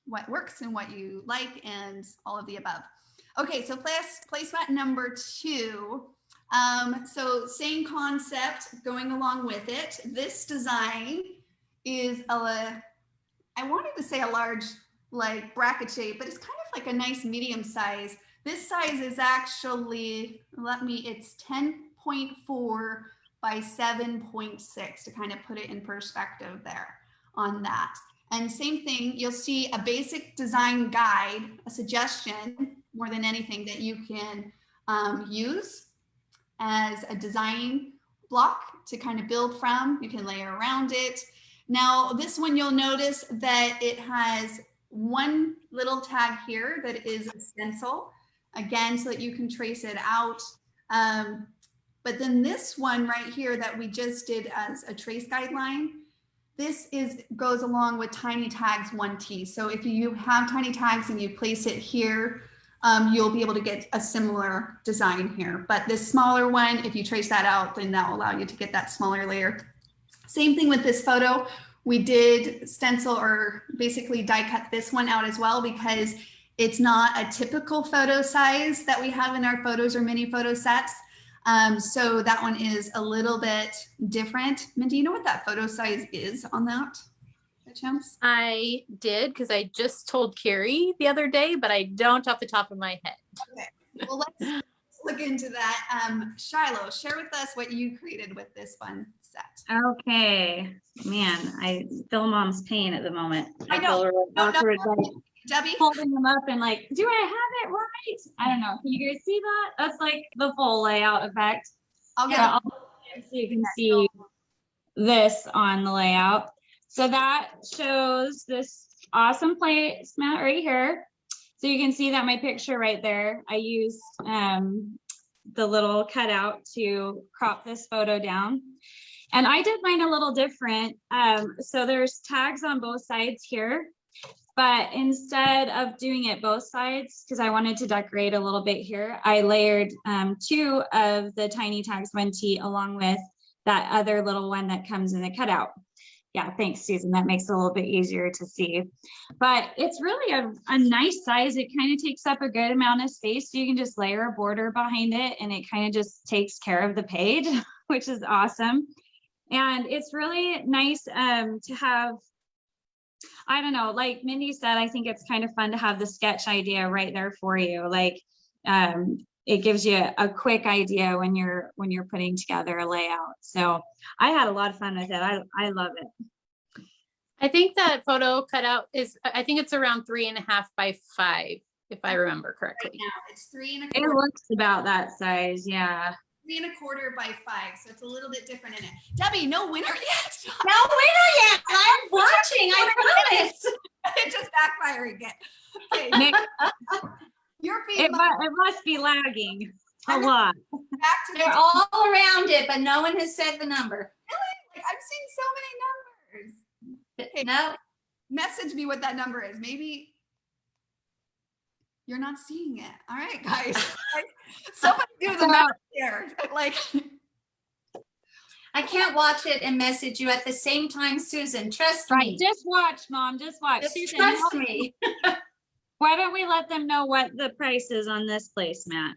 what works and what you like and all of the above. Okay, so placemat number 2. So same concept going along with it. This design is I wanted to say a large like bracket shape, but it's kind of like a nice medium size. This size is actually, it's 10.4 by 7.6 to kind of put it in perspective there on that. And same thing, you'll see a basic design guide, a suggestion more than anything that you can use as a design block to kind of build from. You can layer around it. Now, this one, you'll notice that it has one little tag here that is a stencil, again, so that you can trace it out. But then this one right here that we just did as a trace guideline, this goes along with tiny tags 1T. So if you have tiny tags and you place it here, you'll be able to get a similar design here. But this smaller one, if you trace that out, then that will allow you to get that smaller layer. Same thing with this photo. We did stencil or basically die cut this one out as well, because it's not a typical photo size that we have in our photos or mini photo sets. So that one is a little bit different. Mindy, you know what that photo size is on that? By chance? I did, because I just told Carrie the other day, but I don't off the top of my head. Okay, well, let's look into that. Shiloh, share with us what you created with this fun set. Okay, man, I feel mom's pain at the moment. I know. feel really No, awkward, like, Debbie? holding them up and like, do I have it right? I don't know. Can you guys see that? That's like the full layout effect. I'll get Yeah, so you can see this on the layout. So that shows this awesome placemat right here. So you can see that my picture right there, I used the little cutout to crop this photo down. And I did mine a little different. So there's tags on both sides here, but instead of doing it both sides, because I wanted to decorate a little bit here, I layered 2 of the tiny tags 1T along with that other little one that comes in the cutout. Yeah, thanks, Susan. That makes it a little bit easier to see. But it's really a nice size. It kind of takes up a good amount of space. So you can just layer a border behind it and it kind of just takes care of the page, which is awesome. And it's really nice to have, I don't know, like Mindy said, I think it's kind of fun to have the sketch idea right there for you. Like it gives you a quick idea when you're putting together a layout. So I had a lot of fun with it. I love it. I think that photo cutout is, I think it's around 3.5 by 5, if I remember right correctly. now. It's 3 1/4. It looks about that size. Yeah. 3 1/4 by 5. So it's a little bit different in it. Debbie, no winner yet. No winner yet. I'm watching. I promise. It just backfiring again. Okay. Nick, Your it feedback must be lagging a lot. back to They're all around it, but no one has said the number. like, I've seen so many numbers. Okay. No, Message me what that number is. Maybe you're not seeing it. All right, guys. Somebody do the math here. Like, I can't watch it and message you at the same time, Susan. Trust Right. me. Just watch, Mom. Just watch. Just Susan, trust me. why don't we let them know what the price is on this placemat?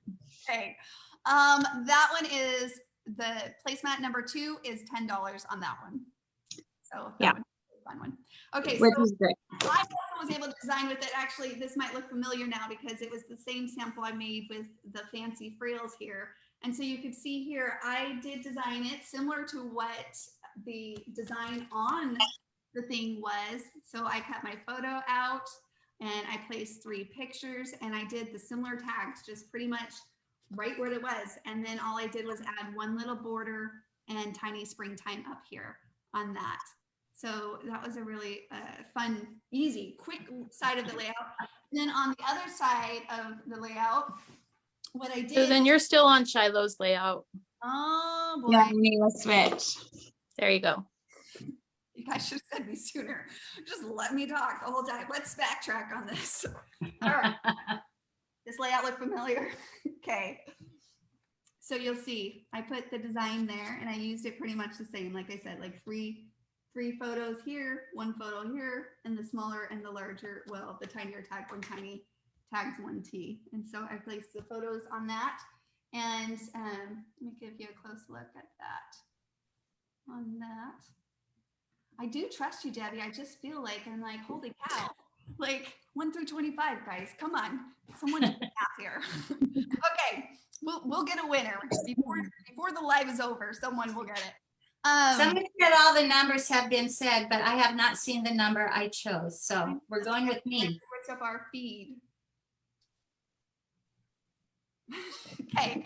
okay. That one is the placemat number 2 is $10 on that one. So that Yeah. one is a fun one. Okay, Which so is great. I also was able to design with it. Actually, this might look familiar now because it was the same sample I made with the fancy frills here. And so you can see here, I did design it similar to what the design on the thing was. So I cut my photo out and I placed 3 pictures and I did the similar tags, just pretty much right where it was. And then all I did was add one little border and tiny springtime up here on that. So that was a really fun, easy, quick side of the layout. And then on the other side of the layout, what I did. So then you're still on Shiloh's layout. Oh boy. Yeah, we need a switch. There you go. You guys should have said me sooner. Just let me talk the whole time. Let's backtrack on this. All right. This layout look familiar? Okay. So you'll see, I put the design there and I used it pretty much the same. Like I said, like three photos here, 1 photo here, and the smaller and the larger, well, the tinier tag, 1 tiny tags 1 T. And so I placed the photos on that. And let me give you a close look at that. On that. I do trust you, Debbie. I just feel like I'm like, holy cow. Like 1 through 25, guys. Come on. Someone do the math here. Okay. We'll get a winner. Before the live is over, someone will get it. Somebody said all the numbers have been said, but I have not seen the number I chose. So we're going with me. Switch up our feed. Okay,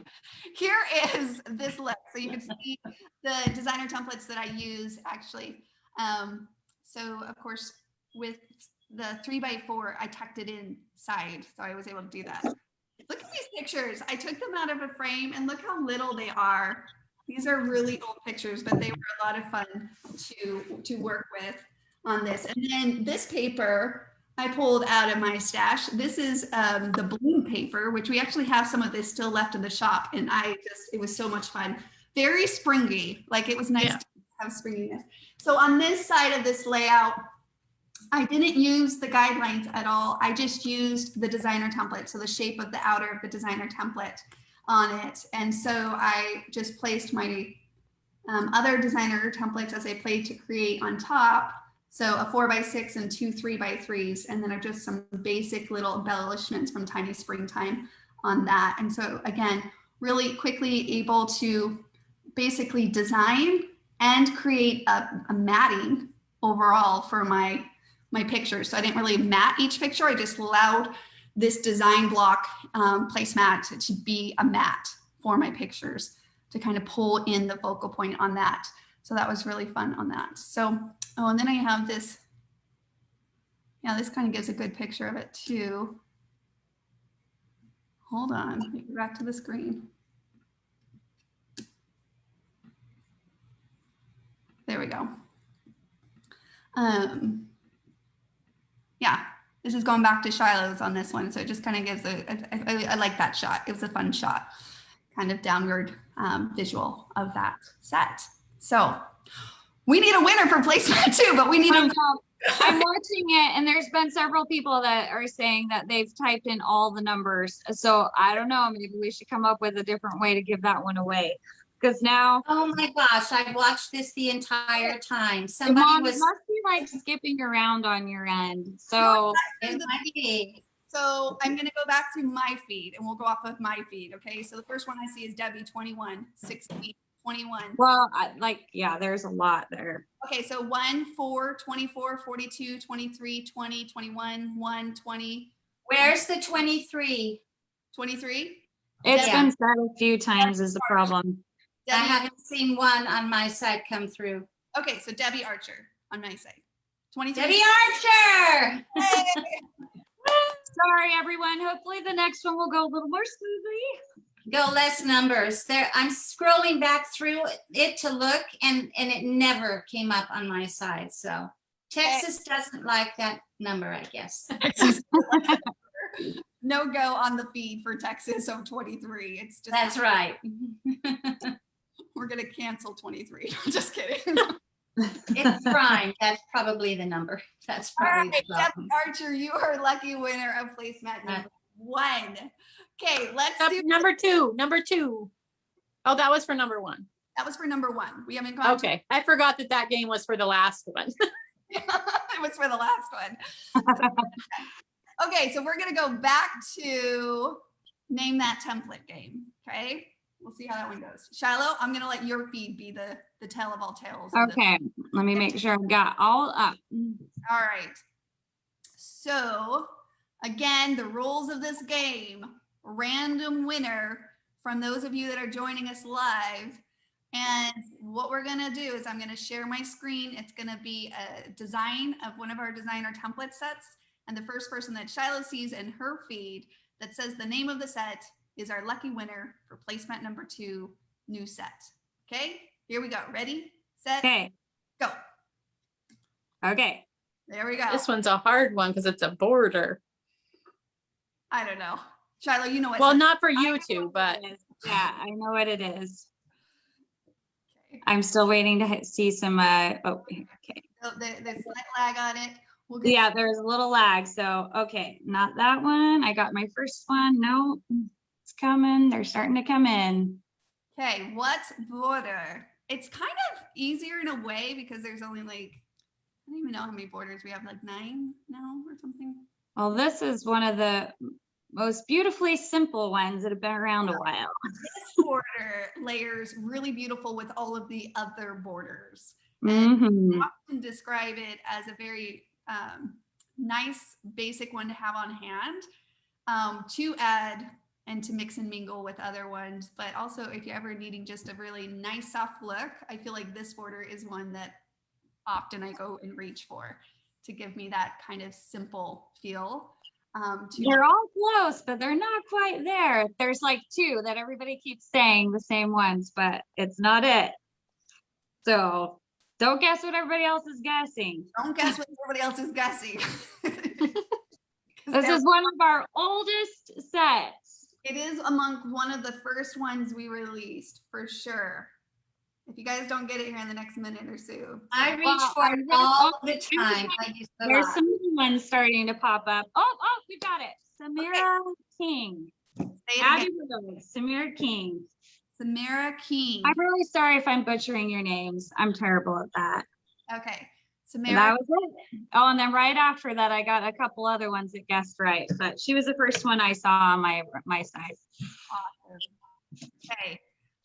here is this list. So you can see the designer templates that I use actually. So of course, with the 3x4, I tucked it inside. So I was able to do that. Look at these pictures. I took them out of a frame and look how little they are. These are really old pictures, but they were a lot of fun to work with on this. And then this paper I pulled out of my stash. This is the bloom paper, which we actually have some of this still left in the shop. And it was so much fun. Very springy, like it was nice to have springiness. So on this side of this layout, I didn't use the guidelines at all. I just used the designer template. So the shape of the outer of the designer template on it. And so I just placed my other designer templates as I played to create on top. So a 4x6 and 2 3x3s, and then I've just some basic little embellishments from Tiny Springtime on that. And so again, really quickly able to basically design and create a matting overall for my pictures. So I didn't really mat each picture. I just allowed this design block placemat to be a mat for my pictures to kind of pull in the focal point on that. So that was really fun on that. So, oh, and then I have this. Yeah, this kind of gives a good picture of it too. Hold on, let me go back to the screen. There we go. Yeah, this is going back to Shiloh's on this one. So it just kind of gives I like that shot. It was a fun shot, kind of downward visual of that set. So we need a winner for placemat too, but we need I'm watching it and there's been several people that are saying that they've typed in all the numbers. So I don't know, maybe we should come up with a different way to give that one away. Because now, Oh my gosh, I watched this the entire time. Mom, Somebody it was, must be like skipping around on your end. So it might be. So I'm going to go back through my feed and we'll go off of my feed. Okay. So the first one I see is Debbie 21, 16, 21. well, yeah, there's a lot there. Okay. So 1, 4, 24, 42, 23, 20, 21, 1, 20, Where's the 23? 23. It's Yeah. been said a few times is the problem. I Debbie, haven't seen one on my side come through. okay. So Debbie Archer on my side. 23. Debbie Archer! Hey! Sorry, everyone. Hopefully the next one will go a little more smoothly. Go less numbers. There, I'm scrolling back through it to look and it never came up on my side. So Texas doesn't like that number, I guess. No go on the feed for Texas of 23. It's just That's right. we're gonna cancel 23. Just kidding. It's prime. That's probably the number. That's All probably right, the Debbie problem. Archer, you are lucky winner of placemat number 1. Okay, let's do. Number two. Oh, that was for number 1. That was for number 1. We haven't gone. Okay, I forgot that game was for the last one. It was for the last one. Okay, so we're gonna go back to name that template game. Okay, We'll see how that one goes. Shiloh, I'm gonna let your feed be the tale of all tales. of this. Okay, let me make sure I've got all up. All right. So again, the rules of this game, random winner from those of you that are joining us live. And what we're gonna do is I'm gonna share my screen. It's gonna be a design of one of our designer template sets. And the first person that Shiloh sees in her feed that says the name of the set is our lucky winner for placemat number 2, new set. Okay, here we go. Ready, set, Okay, go. okay. There we go. This one's a hard one because it's a border. I don't know. Shiloh, you know what? Well, set- not for I you know two, what but it is. Yeah, I know what it is. Okay. I'm still waiting to see some, oh, okay. So there's slight lag on it. We'll get Yeah, there's a little lag, so, okay, not that one. I got my first one. No, it's coming. They're starting to come in. Okay, what's border? It's kind of easier in a way because there's only like, I don't even know how many borders we have, like 9 now or something. Well, this is one of the most beautifully simple ones that have been around a while. This border layers really beautiful with all of the other borders. Mhm. Often describe it as a very nice basic one to have on hand to add and to mix and mingle with other ones. But also if you're ever needing just a really nice soft look, I feel like this border is one that often I go and reach for to give me that kind of simple feel. They're all close, but they're not quite there. There's like 2 that everybody keeps saying the same ones, but it's not it. So don't guess what everybody else is guessing. Don't guess what everybody else is guessing. This is one of our oldest sets. It is among one of the first ones we released for sure. If you guys don't get it here in the next minute or so. I reach Well, for I'm it gonna- all the time. I use it a There's lot. some new ones starting to pop up. Oh, we got it. Samira King. Say it Abby again. Rose, Samira King. Samara King. I'm really sorry if I'm butchering your names. I'm terrible at that. Okay. That Samara. was it. Oh, and then right after that, I got a couple other ones that guessed right, but she was the first one I saw on my side. Awesome. Okay.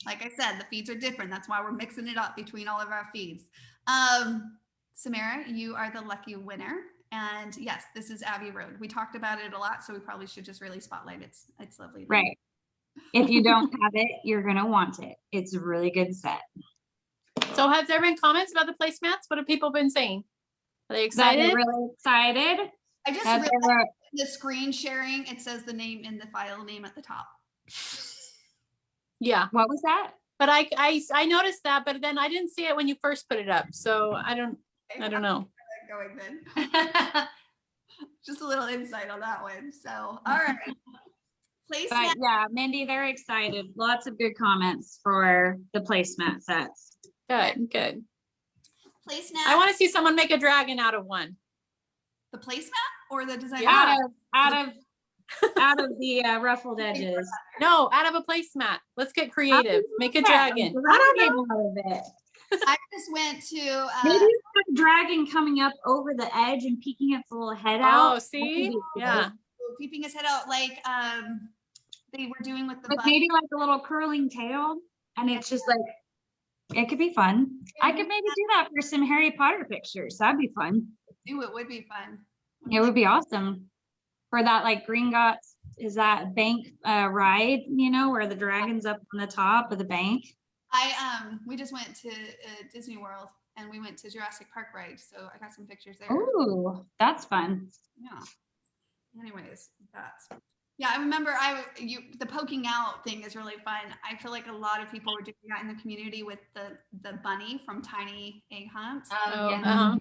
Like I said, the feeds are different. That's why we're mixing it up between all of our feeds. Samara, you are the lucky winner. And yes, this is Abbey Road. We talked about it a lot, so we probably should just really spotlight it. It's lovely. Right. If you don't have it, you're gonna want it. It's a really good set. so have there been comments about the placemats? What have people been saying? Are they That excited? you're really excited. I just That realized they're- the screen sharing, it says the name in the file name at the top. Yeah, What was that? but I noticed that, but then I didn't see it when you first put it up. So I don't know. Going then. Just a little insight on that one. So, all right. Placemat. But yeah, Mindy, they're excited. Lots of good comments for the placemat sets. Good, good. Placemat. I want to see someone make a dragon out of one. the placemat or the design. Yeah. Out of the ruffled edges. No, out of a placemat. Let's get creative. Make a dragon. I don't know. I just went to Maybe it's got a dragon coming up over the edge and peeking its little head out. Oh, see? Yeah. keeping his head out like they were doing with the But bug. maybe like a little curling tail. And it's just like, it could be fun. I could maybe do that for some Harry Potter pictures. That'd be fun. Do it would be fun. It would be awesome. For that like Gringotts, is that bank ride, you know, where the dragon's up on the top of the bank? We just went to Disney World and we went to Jurassic Park ride, so I got some pictures there. Ooh, that's fun. Yeah. Anyways, I remember the poking out thing is really fun. I feel like a lot of people were doing that in the community with the bunny from Tiny Egg Hunt. Oh, Yeah. uh-huh.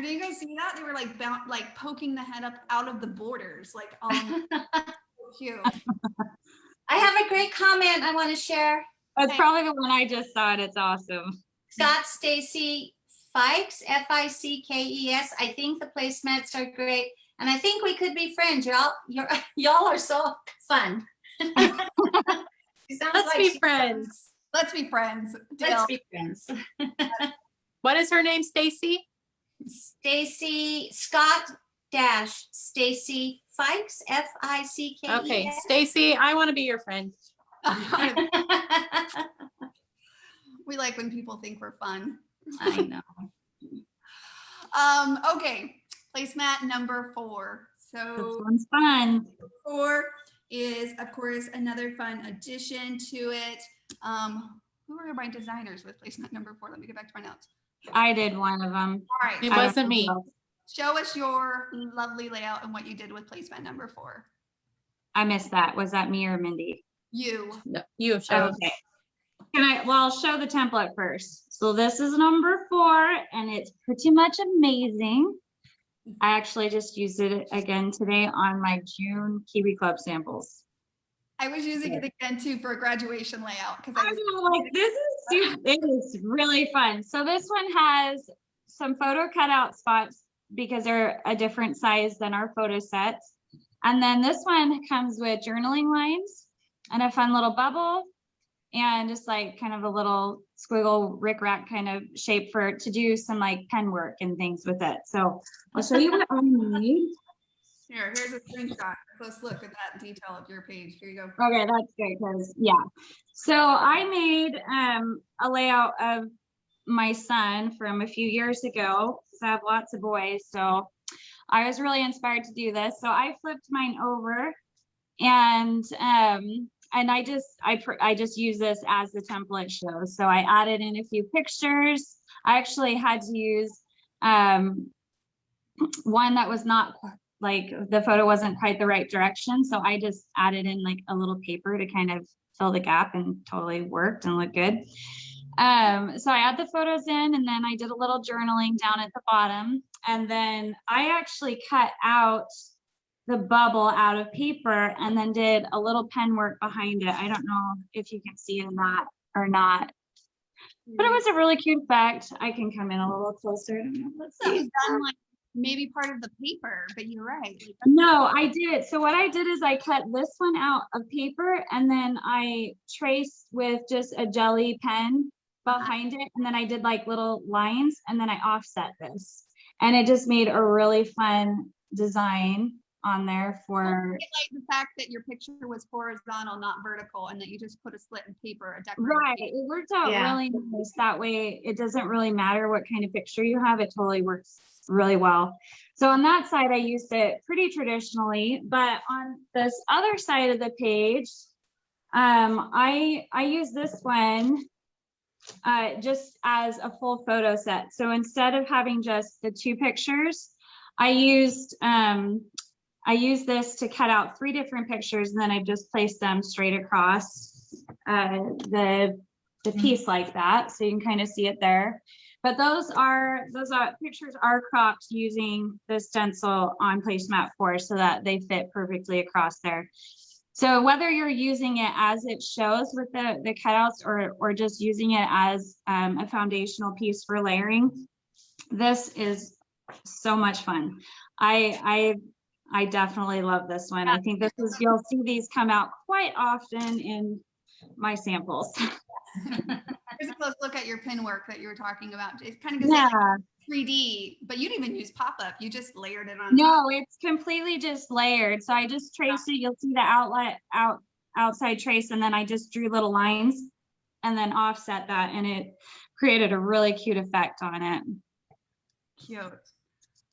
Did you guys see that? They were like poking the head up out of the borders, like all so cute. I have a great comment I want to share. That's Okay. probably the one I just saw. It's awesome. Scott Stacy Fikes, Fickes. I think the placemats are great, and I think we could be friends. Y'all are so fun. She sounds Let's like be she- friends. Let's be friends. Let's Deal. be friends. What is her name, Stacy? Stacy Scott Stacy Fikes, Fickes. Okay, Stacy, I want to be your friend. We like when people think we're fun. I know. Okay, placemat number 4. This So one's fun. 4 is, of course, another fun addition to it. Who are my designers with placemat number 4? Let me get back to my notes. I did one of them. All right, It I don't wasn't me. know. show us your lovely layout and what you did with placemat number 4. I missed that. Was that me or Mindy? You. No, you showed. Okay. Well, I'll show the template first. So this is number 4 and it's pretty much amazing. I actually just used it again today on my June Kiwi Club samples. I was using it again too for a graduation layout because I know, like this is super, it is really fun. So this one has some photo cutout spots because they're a different size than our photo sets. And then this one comes with journaling lines and a fun little bubble and just like kind of a little squiggle rickrack kind of shape to do some like pen work and things with it. So I'll show you what I made. here's a screenshot. Close look at that detail of your page. Here you go. Okay, that's good because yeah. So I made a layout of my son from a few years ago. So I have lots of boys. So I was really inspired to do this. So I flipped mine over and I just use this as the template shows. So I added in a few pictures. I actually had to use one that was not like the photo wasn't quite the right direction. So I just added in like a little paper to kind of fill the gap and totally worked and looked good. So I add the photos in and then I did a little journaling down at the bottom. And then I actually cut out the bubble out of paper and then did a little pen work behind it. I don't know if you can see it in that or not, but it was a really cute effect. I can come in a little closer. Let's That was see. done like maybe part of the paper, but you're right. Like, No, I did. So what I did is I cut this one out of paper and then I traced with just a jelly pen behind it. And then I did like little lines and then I offset this. And it just made a really fun design on there I for, like the fact that your picture was horizontal, not vertical, and that you just put a slit in paper, a decorative. right. It worked out Yeah. really nice. That way it doesn't really matter what kind of picture you have. It totally works really well. So on that side, I used it pretty traditionally, but on this other side of the page, I use this one just as a full photo set. So instead of having just the 2 pictures, I used this to cut out 3 different pictures, and then I just placed them straight across the piece like that. So you can kind of see it there. But those pictures are cropped using the stencil on placemat 4 so that they fit perfectly across there. So whether you're using it as it shows with the cutouts or just using it as a foundational piece for layering, this is so much fun. I definitely love this one. I think you'll see these come out quite often in my samples. Here's a close look at your pin work that you were talking about. It kind of goes Yeah. like 3D, but you didn't even use pop-up. You just layered it on top. No, it's completely just layered. So I just traced it. You'll see the outside trace, and then I just drew little lines and then offset that, and it created a really cute effect on it. Cute.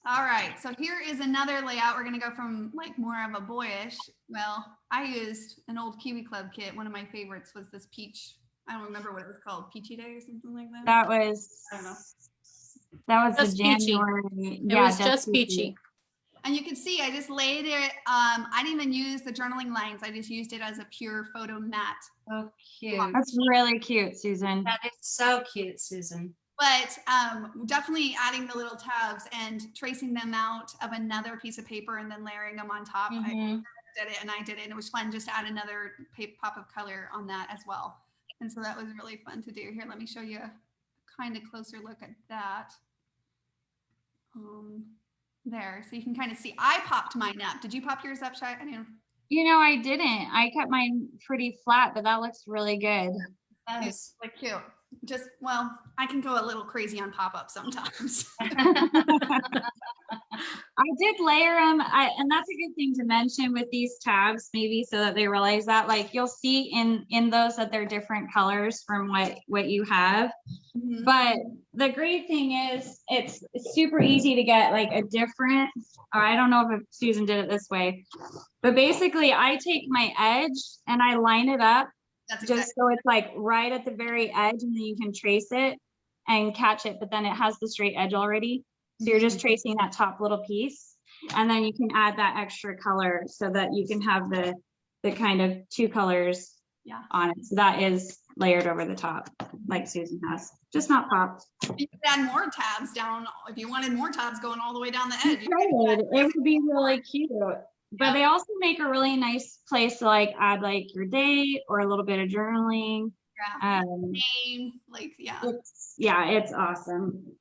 All right, so here is another layout. We're gonna go from like more of a boyish. Well, I used an old Kiwi Club kit. One of my favorites was this peach. I don't remember what it was called, Peachy Day or something like that. That was I don't know. Just the peachy. January. It was just peachy. And you can see, I just laid it. I didn't even use the journaling lines. I just used it as a pure photo mat. Oh, cute. That's really cute, Susan. That is so cute, Susan. But definitely adding the little tabs and tracing them out of another piece of paper and then layering them on top. I did it and I did it. And it was fun just to add another pop of color on that as well. And so that was really fun to do. Here, let me show you a kind of closer look at that. There, so you can kind of see, I popped mine up. Did you pop yours up, Shai? I didn't. You know, I didn't. I kept mine pretty flat, but that looks really good. That It's is like cute. Just, well, I can go a little crazy on pop-up sometimes. I did layer them, and that's a good thing to mention with these tabs, maybe so that they realize that, like, you'll see in those that they're different colors from what you have. Mhm. But the great thing is it's super easy to get like a different, or I don't know if Susan did it this way, but basically I take my edge and I line it up That's just exactly. so it's like right at the very edge, and then you can trace it and catch it, but then it has the straight edge already. So you're just tracing that top little piece, and then you can add that extra color so that you can have the kind of two colors Yeah. on it. So that is layered over the top, like Susan has, just not popped. You could add more tabs down if you wanted more tabs going all the way down the You edge. could. It would be really cute. But Yeah. they also make a really nice place to like add like your date or a little bit of journaling. Yeah. Name, like, yeah. It's awesome.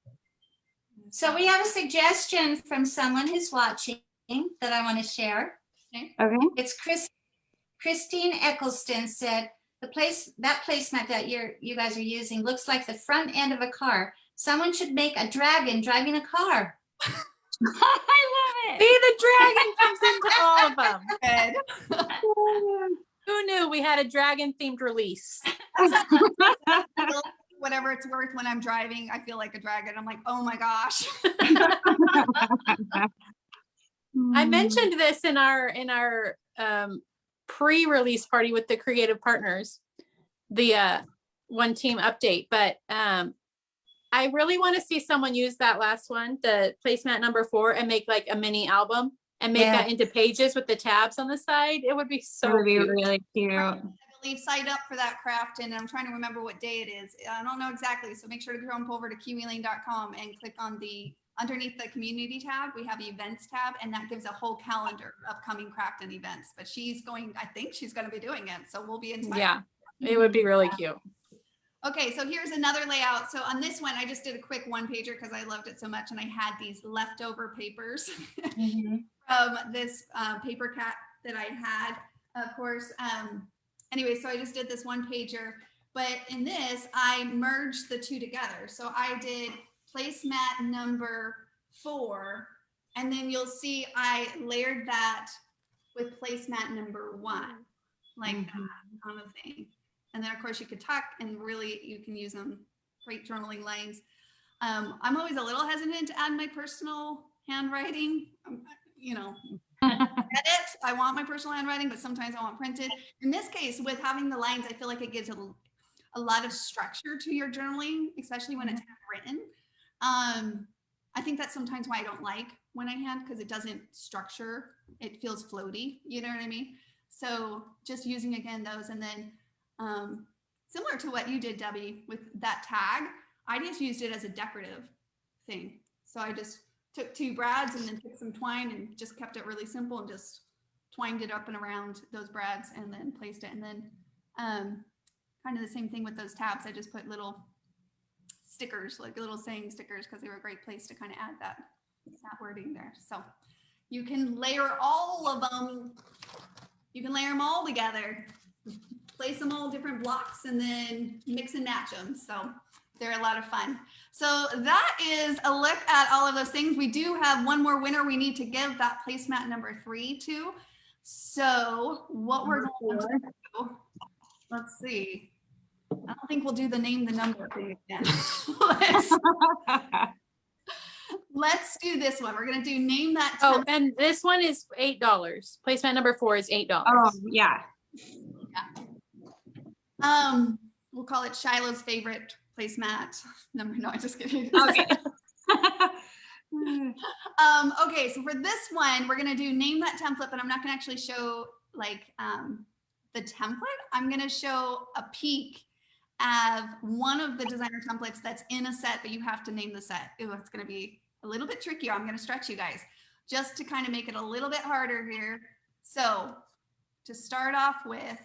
So we have a suggestion from someone who's watching that I want to share. Okay. It's Christine Eccleston said, that placemat that you guys are using looks like the front end of a car. Someone should make a dragon driving a car. I love it. See, the dragon comes into all of them. Good. Who knew we had a dragon themed release? Whatever it's worth, when I'm driving, I feel like a dragon. I'm like, oh my gosh. I mentioned this in our pre-release party with the creative partners, the one team update, but I really want to see someone use that last one, the placemat number 4, and make like a mini album and make that into pages with the tabs on the side. It would be so It would be cute. really cute. I believe signed up for that craft, and I'm trying to remember what day it is. I don't know exactly, so make sure to jump over to kiwiling.com and click on underneath the community tab, we have the events tab, and that gives a whole calendar of upcoming craft and events. But I think she's going to be doing it, so we'll be inspired. Yeah, it would be really cute. Okay, so here's another layout. So on this one, I just did a quick one pager because I loved it so much, and I had these leftover papers from this paper cat that I had, of course. Anyway, so I just did this one pager, but in this, I merged the two together. So I did placemat number 4, and then you'll see I layered that with placemat number 1, like that kind of thing. And then of course you could tuck, and really you can use them, great journaling lines. I'm always a little hesitant to add my personal handwriting. Edit, I want my personal handwriting, but sometimes I want printed. In this case, with having the lines, I feel like it gives a lot of structure to your journaling, especially when it's handwritten. I think that's sometimes why I don't like when I hand, because it doesn't structure. It feels floaty, you know what I mean? So just using again those, and then similar to what you did, Debbie, with that tag, I just used it as a decorative thing. So I just took 2 brads and then took some twine and just kept it really simple and just twined it up and around those brads and then placed it. And then kind of the same thing with those tabs. I just put little stickers, like little saying stickers, because they were a great place to kind of add that wording there. So you can layer all of them. You can layer them all together, place them all different blocks, and then mix and match them. So they're a lot of fun. So that is a look at all of those things. We do have one more winner we need to give that placemat number 3 to. So what we're going to do, let's see. I don't think we'll do the name the number thing again. Let's do this one. We're going to do name that. Oh, and this one is $8. Placemat number 4 is $8. Oh, yeah. We'll call it Shiloh's favorite placemat number. No, I'm just kidding. Okay. Okay, so for this one, we're gonna do name that template, but I'm not gonna actually show like the template. I'm gonna show a peek of one of the designer templates that's in a set, but you have to name the set. Ooh, it's gonna be a little bit trickier. I'm gonna stretch you guys just to kind of make it a little bit harder here. So to start off with,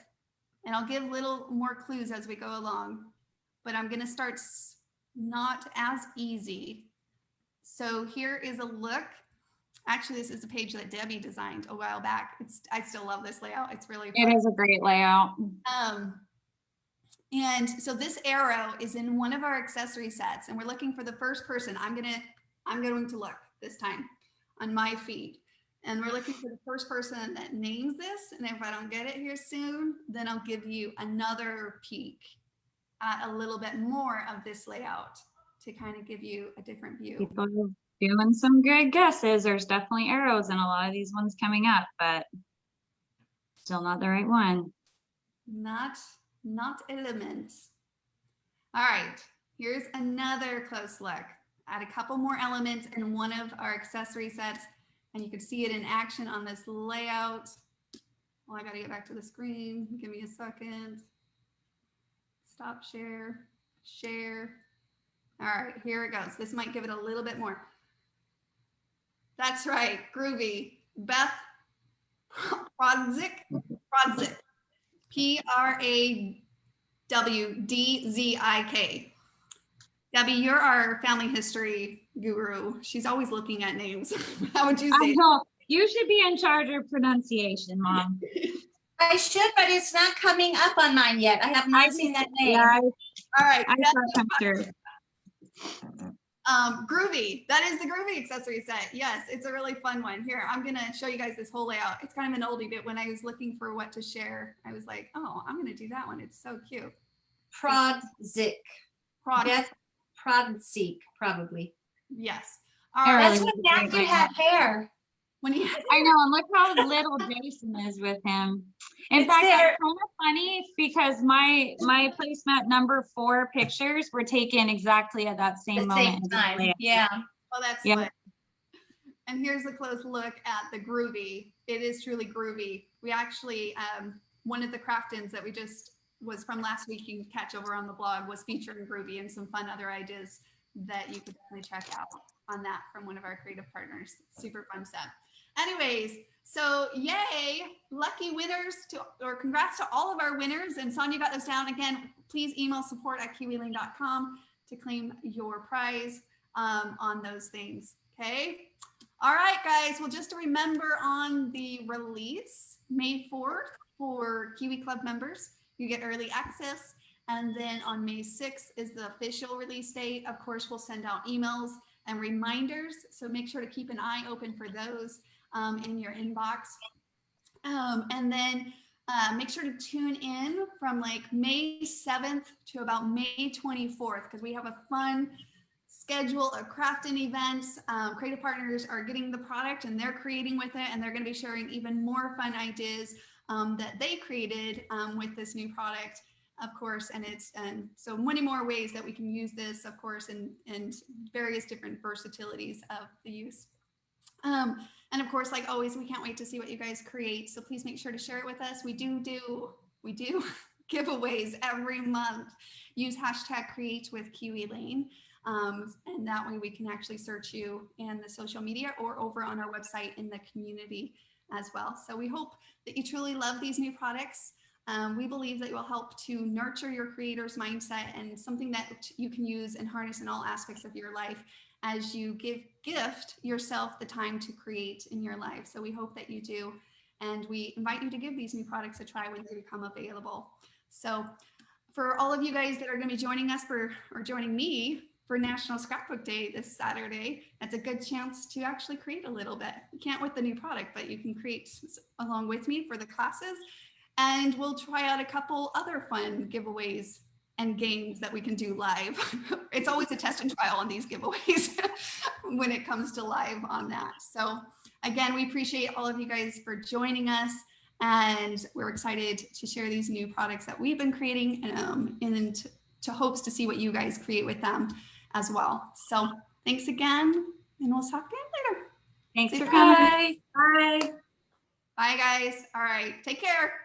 and I'll give little more clues as we go along, but I'm gonna start not as easy. So here is a look. Actually, this is a page that Debbie designed a while back. I still love this layout. It's really fun. It is a great layout. And so this arrow is in one of our accessory sets, and we're looking for the first person. I'm going to look this time. on my feed. And we're looking for the first person that names this. And if I don't get it here soon, then I'll give you another peek at a little bit more of this layout to kind of give you a different view. People are doing some good guesses. There's definitely arrows in a lot of these ones coming up, but still not the right one. Not elements. All right, here's another close look at a couple more elements in one of our accessory sets, and you can see it in action on this layout. Well, I gotta get back to the screen. Give me a second. Stop share, share. All right, here it goes. This might give it a little bit more. That's right, groovy. Beth Prodzik, Pradzik. Debbie, you're our family history guru. She's always looking at names. How would you I say? know. You should be in charge of pronunciation, Mom. I should, but it's not coming up on mine yet. I have not seen that name. Yeah, All right, I saw it come through. groovy. That is the groovy accessory set. Yes, it's a really fun one. Here, I'm gonna show you guys this whole layout. It's kind of an oldie, but when I was looking for what to share, I was like, oh, I'm gonna do that one. It's so cute. Prodzik. Prod. Beth Prodzik, probably. Yes. All right. That's when Matthew had hair. When he I know, and look how little Jason is with him. In It's fact, there. that's kind of funny because my placemat number 4 pictures were taken exactly at that same At the moment. same in the time. layout. Yeah. Oh, that's Yep. fun. And here's a close look at the groovy. It is truly groovy. We actually, one of the craft-ins that we just was from last week, you can catch over on the blog, was featuring groovy and some fun other ideas that you could definitely check out on that from one of our creative partners. Super fun set. Anyways, so yay, lucky winners or congrats to all of our winners. And Sonia got those down. Again, please email support@kiwilane.com to claim your prize on those things. Okay. All right, guys. Well, just to remember on the release, May 4th for Kiwi Club members, you get early access. And then on May 6th is the official release date. Of course, we'll send out emails and reminders. So make sure to keep an eye open for those in your inbox. And then make sure to tune in from like May 7th to about May 24th, because we have a fun schedule of crafting events. Creative partners are getting the product and they're creating with it, and they're going to be sharing even more fun ideas that they created with this new product, of course. And it's so many more ways that we can use this, of course, and various different versatilities of the use. And of course, like always, we can't wait to see what you guys create. So please make sure to share it with us. We do giveaways every month. Use #CreateWithKiwiLane. And that way we can actually search you in the social media or over on our website in the community as well. So we hope that you truly love these new products. We believe that it will help to nurture your creator's mindset and something that you can use and harness in all aspects of your life as you gift yourself the time to create in your life. So we hope that you do. And we invite you to give these new products a try when they become available. So for all of you guys that are going to be joining us or joining me for National Scrapbook Day this Saturday, that's a good chance to actually create a little bit. You can't with the new product, but you can create along with me for the classes. And we'll try out a couple other fun giveaways and games that we can do live. It's always a test and trial on these giveaways when it comes to live on that. So again, we appreciate all of you guys for joining us, and we're excited to share these new products that we've been creating and to hopes to see what you guys create with them as well. So thanks again, and we'll talk again later. Thanks Say for bye. coming. Bye. Bye, guys. All right, take care.